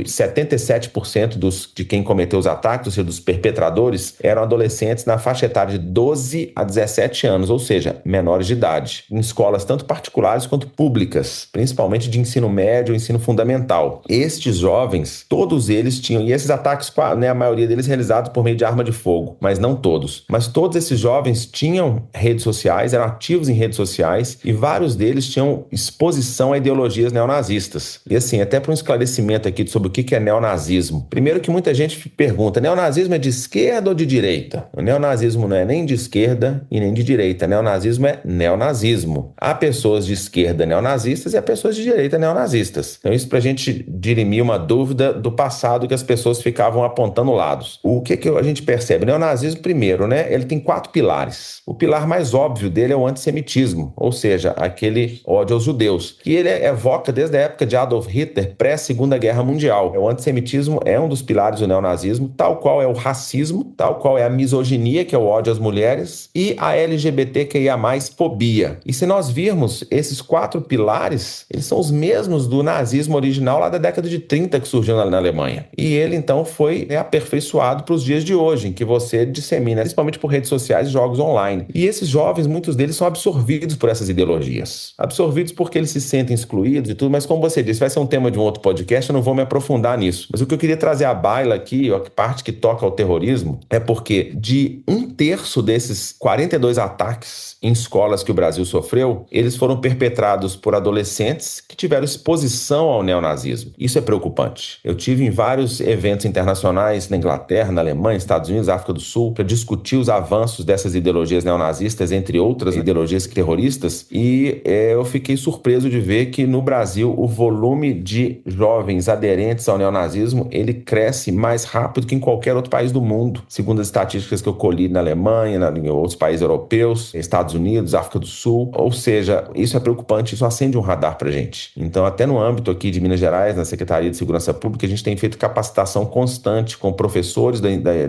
77% de quem cometeu os ataques, ou seja, dos perpetradores, eram adolescentes na faixa etária de 12 a 17 anos, ou seja, menores de idade, em escolas tanto particulares quanto públicas, principalmente de ensino médio e ensino fundamental. Estes jovens, todos eles tinham, e esses ataques, né, a maioria deles realizados por meio de arma de fogo, mas não todos. Mas todos esses jovens tinham redes sociais, eram ativos em redes sociais, e vários deles tinham exposição a ideologias neonazistas. E assim, até para um esclarecimento aqui sobre o que é neonazismo. Primeiro que muita gente pergunta, neonazismo é de esquerda ou de direita? O neonazismo não é nem de esquerda e nem de direita. Neonazismo é neonazismo. Há pessoas de esquerda neonazistas e há pessoas de direita neonazistas. Então isso para a gente dirimir uma dúvida do passado que as pessoas ficavam apontando lados. O que a gente percebe? O neonazismo, primeiro, né, ele tem 4 pilares. O pilar mais óbvio dele é o antissemitismo, ou seja, aquele ódio aos judeus, que ele evoca desde a época de Adolf Hitler, pré-Segunda Guerra Mundial. O antissemitismo é um dos pilares do neonazismo, tal qual qual é o racismo, tal qual é a misoginia, que é o ódio às mulheres, e a LGBTQIA+, fobia. E se nós virmos esses 4 pilares, eles são os mesmos do nazismo original lá da década de 30 que surgiu na Alemanha. E ele então foi aperfeiçoado para os dias de hoje, em que você dissemina, principalmente por redes sociais, jogos online. E esses jovens, muitos deles são absorvidos por essas ideologias. Absorvidos porque eles se sentem excluídos e tudo, mas como você disse, vai ser um tema de um outro podcast, eu não vou me aprofundar nisso. Mas o que eu queria trazer à baila aqui, a parte que toca ao terrorismo, é porque de 1/3 desses 42 ataques em escolas que o Brasil sofreu, eles foram perpetrados por adolescentes que tiveram exposição ao neonazismo. Isso é preocupante. Eu tive em vários eventos internacionais na Inglaterra, na Alemanha, Estados Unidos, África do Sul, para discutir os avanços dessas ideologias neonazistas, entre outras ideologias terroristas, e eu fiquei surpreso de ver que no Brasil o volume de jovens aderentes ao neonazismo, ele cresce mais rápido que em qualquer outro país do mundo, segundo as estatísticas que eu colhi na Alemanha, em outros países europeus, Estados Unidos, África do Sul. Ou seja, isso é preocupante, isso acende um radar pra gente. Então, até no âmbito aqui de Minas Gerais, na Secretaria de Segurança Pública, a gente tem feito capacitação constante com professores do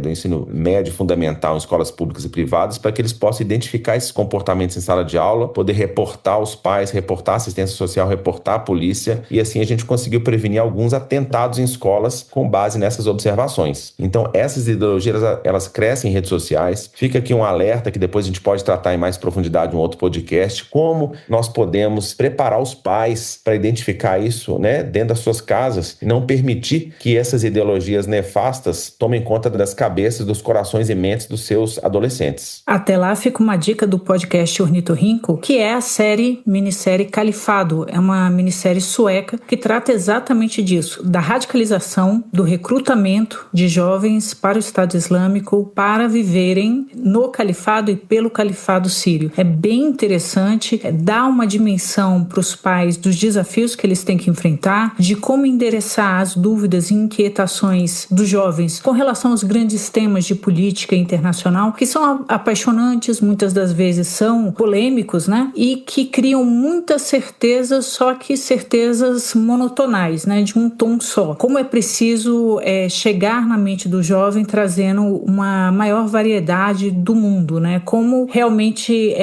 ensino médio fundamental em escolas públicas e privadas para que eles possam identificar esses comportamentos em sala de aula, poder reportar os pais, reportar a assistência social, reportar a polícia, e assim a gente conseguiu prevenir alguns atentados em escolas com base nessas observações. Então, essas ideologias, elas crescem em redes sociais. Fica aqui um alerta que depois a gente pode tratar em mais profundidade em um outro podcast, como nós podemos preparar os pais para identificar isso, dentro das suas casas e não permitir que essas ideologias nefastas tomem conta das cabeças, dos corações e mentes dos seus adolescentes. Até lá fica uma dica do podcast Ornitorrinco, que é a minissérie Califado. É uma minissérie sueca que trata exatamente disso, da radicalização, do recrutamento de jovens para o Estado Islâmico para viverem no califado e pelo califado sírio. É bem interessante, dá uma dimensão para os pais dos desafios que eles têm que enfrentar, de como endereçar as dúvidas e inquietações dos jovens com relação aos grandes temas de política internacional, que são apaixonantes, muitas das vezes são polêmicos, e que criam muitas certezas, só que certezas monotonais, de um tom só. Como é preciso chegar na mente do jovem trazendo uma maior variedade do mundo, como realmente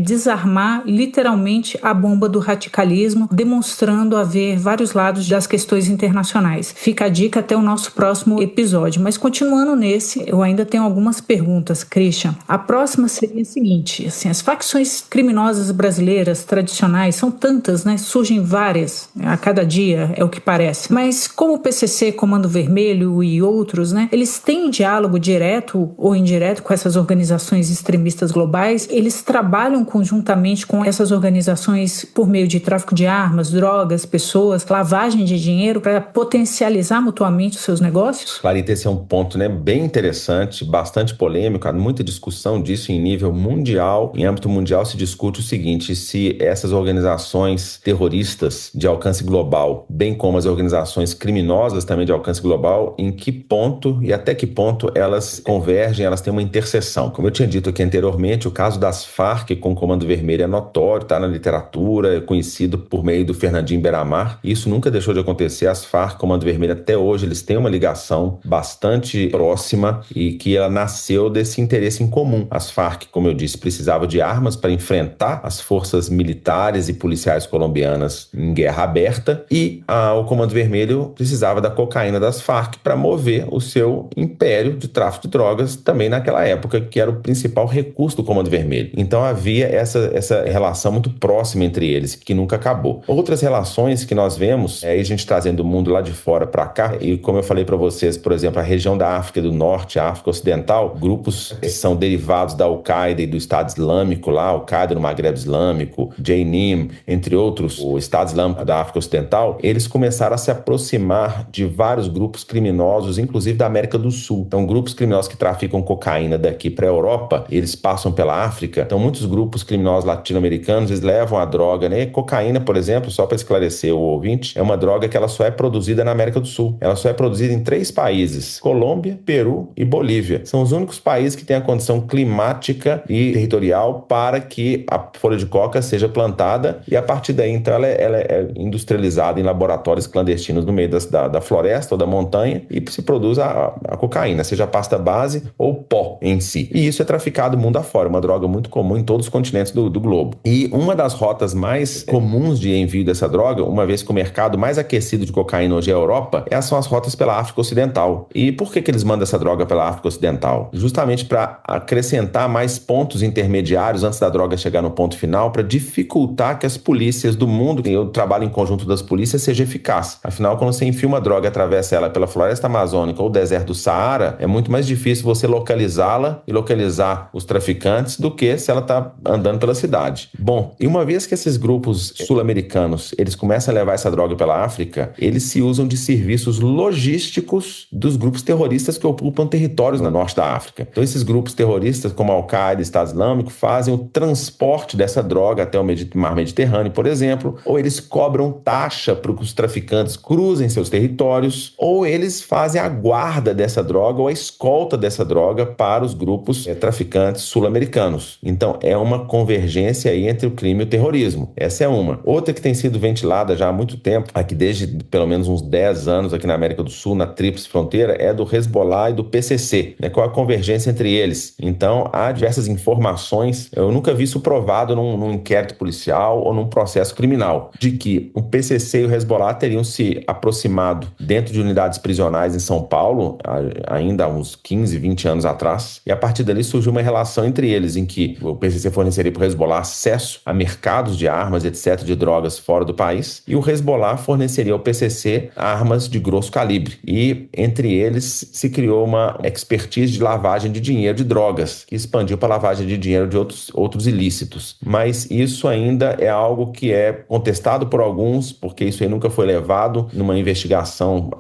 desarmar literalmente a bomba do radicalismo, demonstrando haver vários lados das questões internacionais. Fica a dica até o nosso próximo episódio. Mas continuando nesse, eu ainda tenho algumas perguntas, Christian. A próxima seria a seguinte, as facções criminosas brasileiras tradicionais são tantas, surgem várias a cada dia, é o que parece. Mas como o PCC, Comando Vermelho e outros, eles têm diálogo direto ou indireto com essas organizações extremistas globais, eles trabalham conjuntamente com essas organizações por meio de tráfico de armas, drogas, pessoas, lavagem de dinheiro para potencializar mutuamente os seus negócios? Clarita, esse é um ponto bem interessante, bastante polêmico, há muita discussão disso em nível mundial. Em âmbito mundial se discute o seguinte, se essas organizações terroristas de alcance global, bem como as organizações criminosas também de alcance global, em que ponto e até que ponto elas convergem, elas têm uma interseção. Como eu tinha dito aqui anteriormente, o caso das Farc com o Comando Vermelho é notório, está na literatura, é conhecido por meio do Fernandinho Beiramar. Isso nunca deixou de acontecer. As Farc, Comando Vermelho, até hoje, eles têm uma ligação bastante próxima e que ela nasceu desse interesse em comum. As Farc, como eu disse, precisavam de armas para enfrentar as forças militares e policiais colombianas em guerra aberta e o Comando Vermelho precisava da cocaína das Farc para mover o seu império de tráfico de drogas também naquela época, que era o principal recurso do Comando Vermelho. Então havia essa relação muito próxima entre eles, que nunca acabou. Outras relações que nós vemos, a gente trazendo o mundo lá de fora para cá, e como eu falei para vocês, por exemplo, a região da África do Norte, a África Ocidental, grupos que são derivados da Al-Qaeda e do Estado Islâmico lá, Al-Qaeda no Magreb Islâmico, Jainim, entre outros, o Estado Islâmico da África Ocidental, eles começaram a se aproximar de vários grupos criminosos, inclusive da América do Sul. Então, grupos criminosos que traficam cocaína daqui para a Europa, eles passam pela África. Então, muitos grupos criminosos latino-americanos, eles levam a droga, Cocaína, por exemplo, só para esclarecer o ouvinte, é uma droga que ela só é produzida na América do Sul. Ela só é produzida em 3 países, Colômbia, Peru e Bolívia. São os únicos países que têm a condição climática e territorial para que a folha de coca seja plantada e a partir daí, então, ela é industrializada em laboratórios clandestinos no meio da floresta ou da montanha e se produz a a cocaína, seja a pasta base ou pó em si. E isso é traficado mundo afora, uma droga muito comum em todos os continentes do globo. E uma das rotas mais comuns de envio dessa droga, uma vez que o mercado mais aquecido de cocaína hoje é a Europa, são as rotas pela África Ocidental. E por que eles mandam essa droga pela África Ocidental? Justamente para acrescentar mais pontos intermediários antes da droga chegar no ponto final, para dificultar que as polícias do mundo, e o trabalho em conjunto das polícias, seja eficaz. Afinal, quando você enfia uma droga e atravessa ela pela floresta amazônica ou o deserto do Saara, é muito mais difícil você localizá-la e localizar os traficantes do que se ela está andando pela cidade. Bom, e uma vez que esses grupos sul-americanos, eles começam a levar essa droga pela África, eles se usam de serviços logísticos dos grupos terroristas que ocupam territórios no norte da África. Então, esses grupos terroristas, como Al-Qaeda e Estado Islâmico, fazem o transporte dessa droga até o Mar Mediterrâneo, por exemplo, ou eles cobram taxa para que os traficantes cruzem seus territórios, ou eles fazem a guarda dessa droga ou a escolta dessa droga para os grupos traficantes sul-americanos. Então, é uma convergência aí entre o crime e o terrorismo. Essa é uma. Outra que tem sido ventilada já há muito tempo, aqui desde pelo menos uns 10 anos aqui na América do Sul, na tríplice fronteira, é do Hezbollah e do PCC. Qual a convergência entre eles? Então, há diversas informações, eu nunca vi isso provado num inquérito policial ou num processo criminal, de que o PCC e o Hezbollah teriam se aproximado dentro de unidades prisionais em São Paulo, ainda há uns 15, 20 anos atrás, e a partir dali surgiu uma relação entre eles, em que o PCC forneceria para o Hezbollah acesso a mercados de armas, etc., de drogas fora do país, e o Hezbollah forneceria ao PCC armas de grosso calibre. E entre eles se criou uma expertise de lavagem de dinheiro de drogas, que expandiu para a lavagem de dinheiro de outros ilícitos. Mas isso ainda é algo que é contestado por alguns, porque isso aí nunca foi levado numa investigação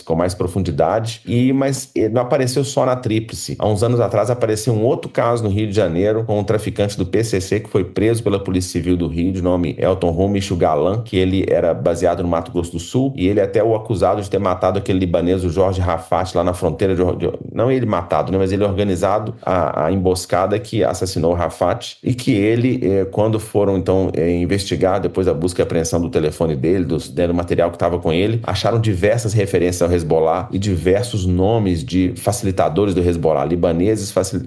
com mais profundidade, mas não apareceu só na tríplice. Há uns anos atrás apareceu um outro caso no Rio de Janeiro, com um traficante do PCC que foi preso pela Polícia Civil do Rio, de nome Elton Rumicho Galan, que ele era baseado no Mato Grosso do Sul, e ele até o acusado de ter matado aquele libanês, o Jorge Rafat, lá na fronteira não ele matado, né, mas ele organizado a emboscada que assassinou o Rafat, e que ele, quando foram então investigar, depois da busca e apreensão do telefone dele, do material que estava com ele, acharam diversas referências ao Hezbollah e diversos nomes de facilitadores do Hezbollah,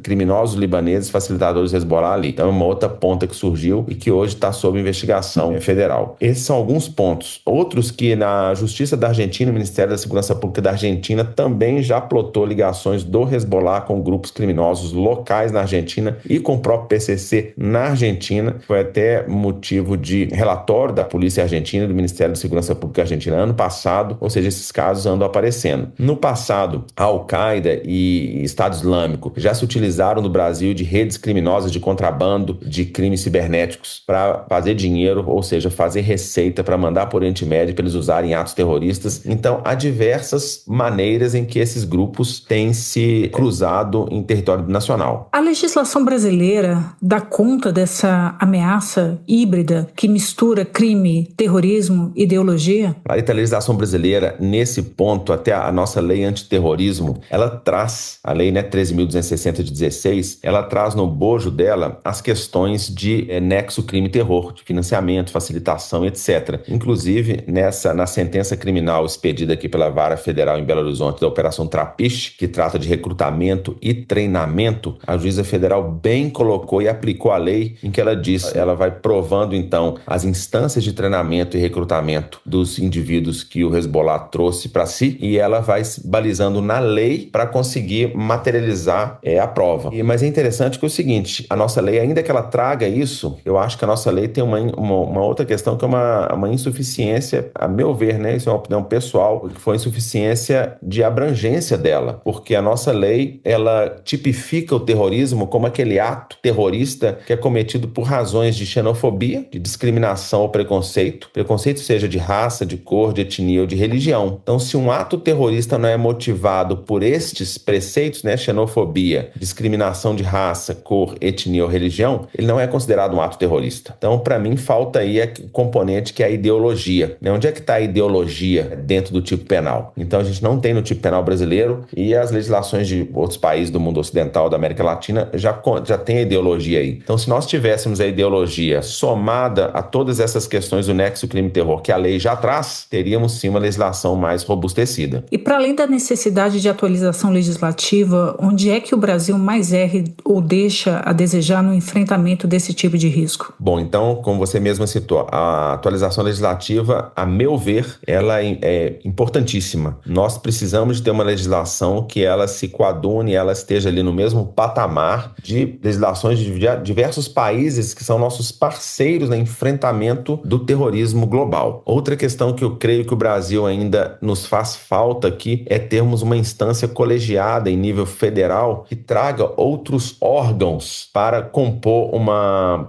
criminosos libaneses, facilitadores do Hezbollah ali. Então é uma outra ponta que surgiu e que hoje está sob investigação federal. Esses são alguns pontos. Outros que na Justiça da Argentina, o Ministério da Segurança Pública da Argentina também já plotou ligações do Hezbollah com grupos criminosos locais na Argentina e com o próprio PCC na Argentina. Foi até motivo de relatório da Polícia Argentina e do Ministério da Segurança Pública Argentina ano passado, ou seja, esses casos andam aparecendo. No passado, a Al-Qaeda e Estado Islâmico já se utilizaram no Brasil de redes criminosas de contrabando de crimes cibernéticos para fazer dinheiro, ou seja, fazer receita para mandar por Oriente Médio para eles usarem em atos terroristas. Então, há diversas maneiras em que esses grupos têm se cruzado em território nacional. A legislação brasileira dá conta dessa ameaça híbrida que mistura crime, terrorismo, ideologia? A legislação brasileira, nesse ponto, até a nossa lei antiterrorismo, ela traz, a lei 13.260 de 16, ela traz no bojo dela as questões de nexo crime-terror, de financiamento, facilitação, etc. Inclusive, na sentença criminal expedida aqui pela Vara Federal em Belo Horizonte da Operação Trapiche, que trata de recrutamento e treinamento, a juíza federal bem colocou e aplicou a lei em que ela diz, ela vai provando então as instâncias de treinamento e recrutamento dos indivíduos que o Hezbollah trouxe para si, e ela vai balizando na lei para conseguir materializar a prova. Mas é interessante que é o seguinte, a nossa lei, ainda que ela traga isso, eu acho que a nossa lei tem uma outra questão que é uma insuficiência, a meu ver, né, isso é uma opinião pessoal, que foi insuficiência de abrangência dela, porque a nossa lei, ela tipifica o terrorismo como aquele ato terrorista que é cometido por razões de xenofobia, de discriminação ou preconceito seja de raça, de cor, de etnia ou de religião. Então, se um ato terrorista não é motivado por estes preceitos, né, xenofobia, discriminação de raça, cor, etnia ou religião, ele não é considerado um ato terrorista. Então, para mim, falta aí o componente que é a ideologia. Né? Onde é que está a ideologia dentro do tipo penal? Então, a gente não tem no tipo penal brasileiro, e as legislações de outros países do mundo ocidental, da América Latina, já tem a ideologia aí. Então, se nós tivéssemos a ideologia somada a todas essas questões do nexo crime-terror que a lei já traz, teríamos sim uma legislação mais robustecida. E para além da necessidade necessidade de atualização legislativa, onde é que o Brasil mais erra ou deixa a desejar no enfrentamento desse tipo de risco? Bom, então, como você mesma citou, a atualização legislativa, a meu ver, ela é importantíssima. Nós precisamos de ter uma legislação que ela se coadune, ela esteja ali no mesmo patamar de legislações de diversos países que são nossos parceiros no enfrentamento do terrorismo global. Outra questão que eu creio que o Brasil ainda nos faz falta aqui é termos uma instância colegiada em nível federal que traga outros órgãos para compor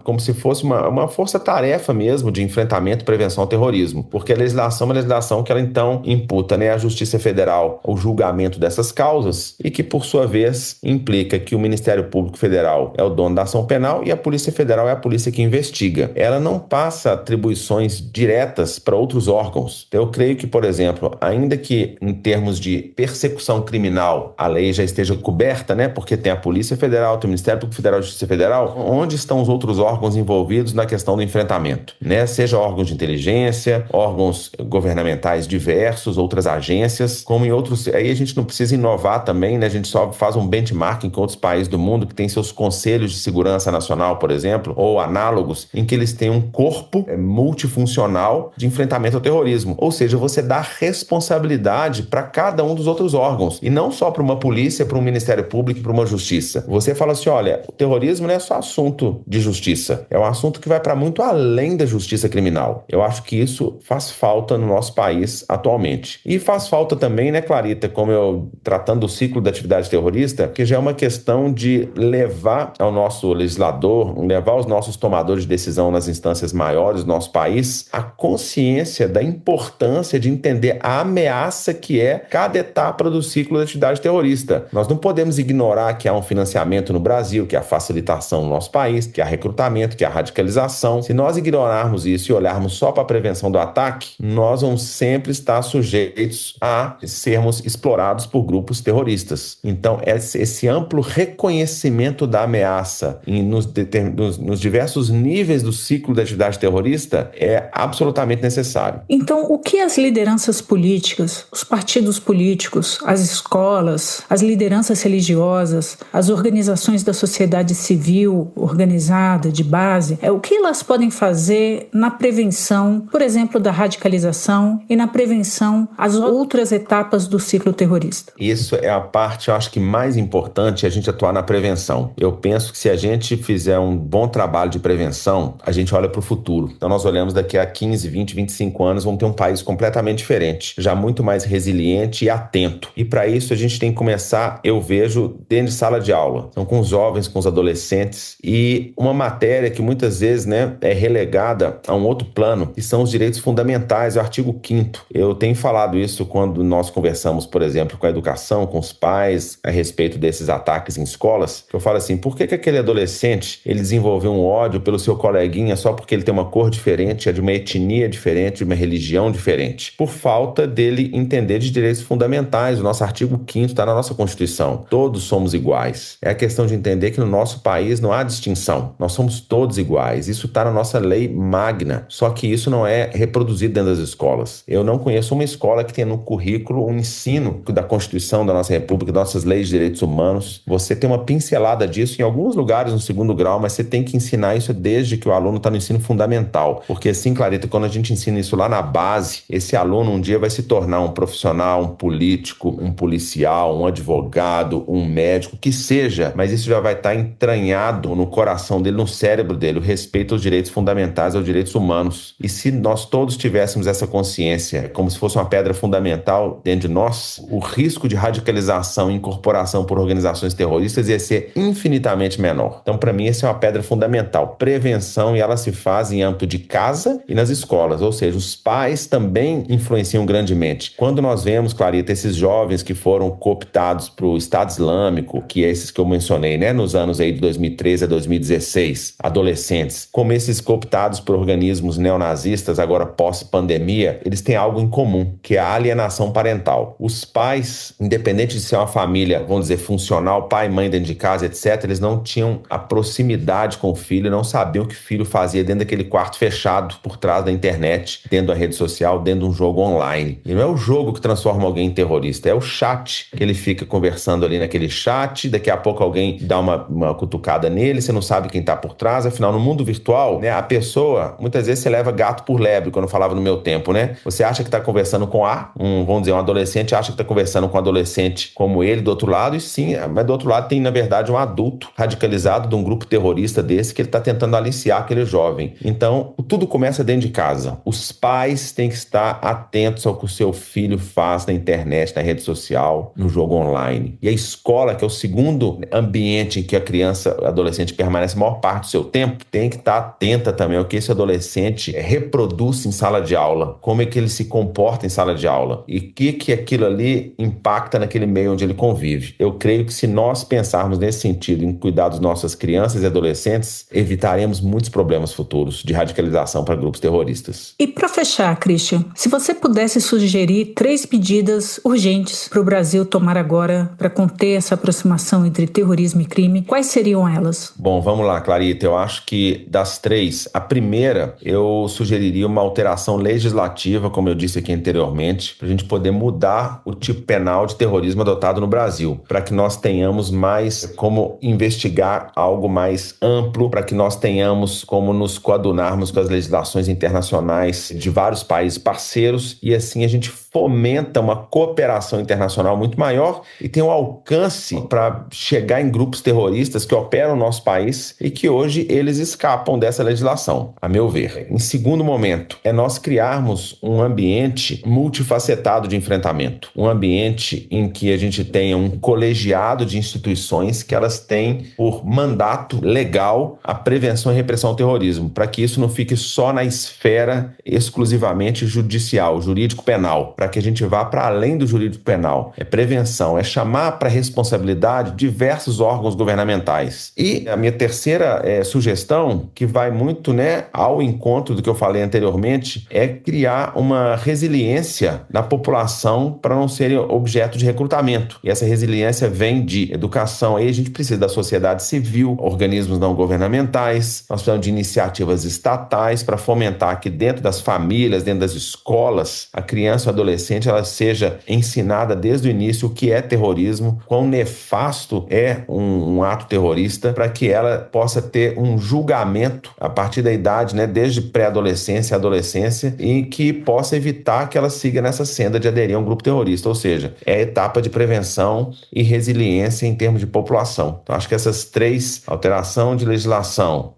como se fosse uma força-tarefa mesmo de enfrentamento e prevenção ao terrorismo. Porque a legislação é uma legislação que ela então imputa, né, à Justiça Federal o julgamento dessas causas e que, por sua vez, implica que o Ministério Público Federal é o dono da ação penal e a Polícia Federal é a polícia que investiga. Ela não passa atribuições diretas para outros órgãos. Então, eu creio que, por exemplo, ainda que em termos de persecução criminal a lei já esteja coberta, né, porque tem a Polícia Federal, tem o Ministério Público Federal e a Justiça Federal, onde estão os outros órgãos envolvidos na questão do enfrentamento, né? Seja órgãos de inteligência, órgãos governamentais diversos, outras agências, como em outros. Aí a gente não precisa inovar também, né? A gente só faz um benchmarking com outros países do mundo que tem seus conselhos de segurança nacional, por exemplo, ou análogos, em que eles têm um corpo multifuncional de enfrentamento ao terrorismo. Ou seja, você dá responsabilidade para cada um dos outros órgãos, e não só para uma polícia, para um Ministério Público e para uma justiça. Você fala assim, olha, o terrorismo não é só assunto de justiça, é um assunto que vai para muito além da justiça criminal. Eu acho que isso faz falta no nosso país atualmente. E faz falta também, né, Clarita, como eu tratando do ciclo da atividade terrorista, que já é uma questão de levar ao nosso legislador, levar aos nossos tomadores de decisão nas instâncias maiores do nosso país, a consciência da importância de entender a ameaça que é cada etapa do ciclo da atividade terrorista. Nós não podemos ignorar que há um financiamento no Brasil, que há facilitação no nosso país, que há recrutamento, que há radicalização. Se nós ignorarmos isso e olharmos só para a prevenção do ataque, nós vamos sempre estar sujeitos a sermos explorados por grupos terroristas. Então, esse amplo reconhecimento da ameaça nos diversos níveis do ciclo da atividade terrorista é absolutamente necessário. Então, o que as lideranças políticas, os partidos políticos, as escolas, as lideranças religiosas, as organizações da sociedade civil organizada, de base, o que elas podem fazer na prevenção, por exemplo, da radicalização e na prevenção às outras etapas do ciclo terrorista? Isso é a parte, eu acho que mais importante, é a gente atuar na prevenção. Eu penso que se a gente fizer um bom trabalho de prevenção, a gente olha para o futuro. Então nós olhamos daqui a 15, 20, 25 anos, vamos ter um país completamente diferente, já muito mais resiliente e atento. E para isso a gente tem que começar, eu vejo, dentro de sala de aula. Então com os jovens, com os adolescentes, e uma matéria que muitas vezes, né, é relegada a um outro plano, que são os direitos fundamentais, o artigo 5º. Eu tenho falado isso quando nós conversamos, por exemplo, com a educação, com os pais, a respeito desses ataques em escolas, que eu falo assim, por que aquele adolescente, ele desenvolveu um ódio pelo seu coleguinha só porque ele tem uma cor diferente, é de uma etnia diferente, de uma religião diferente? Por falta dele entender de direitos fundamentais. O nosso artigo 5º está na nossa Constituição. Todos somos iguais. É a questão de entender que no nosso país não há distinção. Nós somos todos iguais. Isso está na nossa lei magna. Só que isso não é reproduzido dentro das escolas. Eu não conheço uma escola que tenha no currículo um ensino da Constituição da nossa República, das nossas leis de direitos humanos. Você tem uma pincelada disso em alguns lugares no segundo grau, mas você tem que ensinar isso desde que o aluno está no ensino fundamental. Porque assim, Clarita, quando a gente ensina isso lá na base, esse aluno um dia vai se tornar um profissional, um político, um policial, um advogado, um médico, que seja, mas isso já vai estar entranhado no coração dele, no cérebro dele, o respeito aos direitos fundamentais, aos direitos humanos. E se nós todos tivéssemos essa consciência, como se fosse uma pedra fundamental dentro de nós, o risco de radicalização e incorporação por organizações terroristas ia ser infinitamente menor. Então, para mim, essa é uma pedra fundamental. Prevenção, e ela se faz em âmbito de casa e nas escolas, ou seja, os pais também influenciam grandemente. Quando nós vemos, Clarita, esses jovens que foram cooptados para o Estado Islâmico, que é esses que eu mencionei, né, nos anos aí de 2013 a 2016, adolescentes, como esses cooptados por organismos neonazistas, agora pós-pandemia, eles têm algo em comum, que é a alienação parental. Os pais, independente de ser uma família, vamos dizer, funcional, pai, mãe dentro de casa, etc., eles não tinham a proximidade com o filho, não sabiam o que o filho fazia dentro daquele quarto fechado, por trás da internet, dentro da rede social, dentro de um jogo online. E não é o jogo que transforma alguém em terrorista, terrorista, é o chat, que ele fica conversando ali naquele chat, daqui a pouco alguém dá uma cutucada nele, você não sabe quem está por trás, afinal, no mundo virtual, né, a pessoa, muitas vezes você leva gato por lebre, quando eu falava no meu tempo, né? Você acha que está conversando com vamos dizer, um adolescente acha que está conversando com um adolescente como ele do outro lado, e sim, mas do outro lado tem, na verdade, um adulto radicalizado de um grupo terrorista desse que ele está tentando aliciar aquele jovem. Então, tudo começa dentro de casa. Os pais têm que estar atentos ao que o seu filho faz na internet, na rede social, no jogo online. E a escola, que é o segundo ambiente em que a criança, adolescente permanece a maior parte do seu tempo, tem que estar atenta também ao que esse adolescente reproduz em sala de aula, como é que ele se comporta em sala de aula e o que aquilo ali impacta naquele meio onde ele convive. Eu creio que se nós pensarmos nesse sentido, em cuidar das nossas crianças e adolescentes, evitaremos muitos problemas futuros de radicalização para grupos terroristas. E para fechar, Christian, se você pudesse sugerir 3 medidas urgentes para o Brasil tomar agora para conter essa aproximação entre terrorismo e crime, quais seriam elas? Bom, vamos lá, Clarita. Eu acho que das 3, a primeira, eu sugeriria uma alteração legislativa, como eu disse aqui anteriormente, para a gente poder mudar o tipo penal de terrorismo adotado no Brasil, para que nós tenhamos mais como investigar algo mais amplo, para que nós tenhamos como nos coadunarmos com as legislações internacionais de vários países parceiros e assim a gente fomenta uma cooperação internacional muito maior e tem um alcance para chegar em grupos terroristas que operam no nosso país e que hoje eles escapam dessa legislação, a meu ver. Em segundo momento, é nós criarmos um ambiente multifacetado de enfrentamento, um ambiente em que a gente tenha um colegiado de instituições que elas têm por mandato legal a prevenção e repressão ao terrorismo, para que isso não fique só na esfera exclusivamente judicial, jurídico-penal, para que a gente vá para além do jurídico penal. É prevenção, é chamar para responsabilidade diversos órgãos governamentais. E a minha terceira sugestão, que vai muito ao encontro do que eu falei anteriormente, é criar uma resiliência na população para não serem objeto de recrutamento. E essa resiliência vem de educação. Aí a gente precisa da sociedade civil, organismos não governamentais, nós precisamos de iniciativas estatais para fomentar que dentro das famílias, dentro das escolas, a criança e o adolescente ela seja ensinada desde o início o que é terrorismo, quão nefasto é um ato terrorista, para que ela possa ter um julgamento a partir da idade, desde pré-adolescência e adolescência, e que possa evitar que ela siga nessa senda de aderir a um grupo terrorista, ou seja, é a etapa de prevenção e resiliência em termos de população. Então, acho que essas 3, alteração de legislação,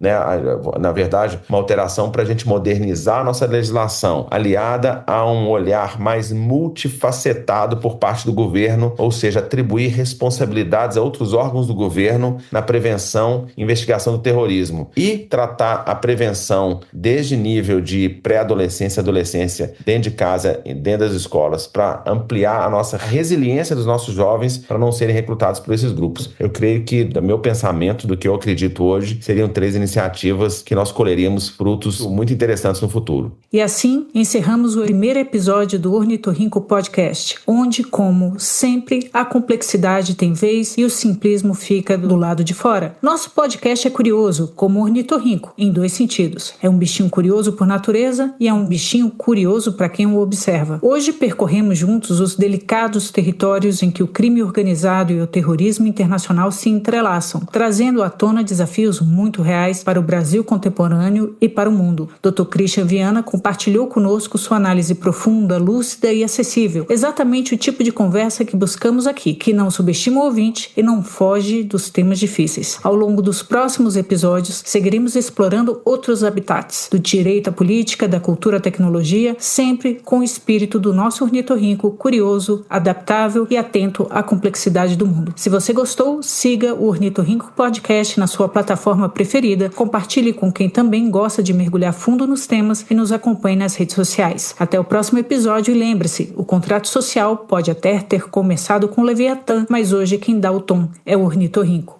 na verdade, uma alteração para a gente modernizar a nossa legislação, aliada a um olhar mais multifacetado por parte do governo, ou seja, atribuir responsabilidades a outros órgãos do governo na prevenção e investigação do terrorismo e tratar a prevenção desde nível de pré-adolescência e adolescência dentro de casa e dentro das escolas para ampliar a nossa resiliência dos nossos jovens para não serem recrutados por esses grupos. Eu creio que, do meu pensamento, do que eu acredito hoje, seriam 3 iniciativas que nós colheríamos frutos muito interessantes no futuro. E assim, encerramos o primeiro episódio do Ornitorrinco Podcast, onde, como sempre, a complexidade tem vez e o simplismo fica do lado de fora. Nosso podcast é curioso, como o ornitorrinco, em 2 sentidos. É um bichinho curioso por natureza e é um bichinho curioso para quem o observa. Hoje percorremos juntos os delicados territórios em que o crime organizado e o terrorismo internacional se entrelaçam, trazendo à tona desafios muito reais para o Brasil contemporâneo e para o mundo. Dr. Christian Viana compartilhou conosco sua análise profunda, lúcida e acessível. Exatamente o tipo de conversa que buscamos aqui, que não subestima o ouvinte e não foge dos temas difíceis. Ao longo dos próximos episódios, seguiremos explorando outros habitats, do direito à política, da cultura à tecnologia, sempre com o espírito do nosso ornitorrinco curioso, adaptável e atento à complexidade do mundo. Se você gostou, siga o Ornitorrinco Podcast na sua plataforma preferida, compartilhe com quem também gosta de mergulhar fundo nos temas e nos acompanhe nas redes sociais. Até o próximo episódio e lembre-se, o contrato social pode até ter começado com Leviatã, mas hoje quem dá o tom é o Ornitorrinco.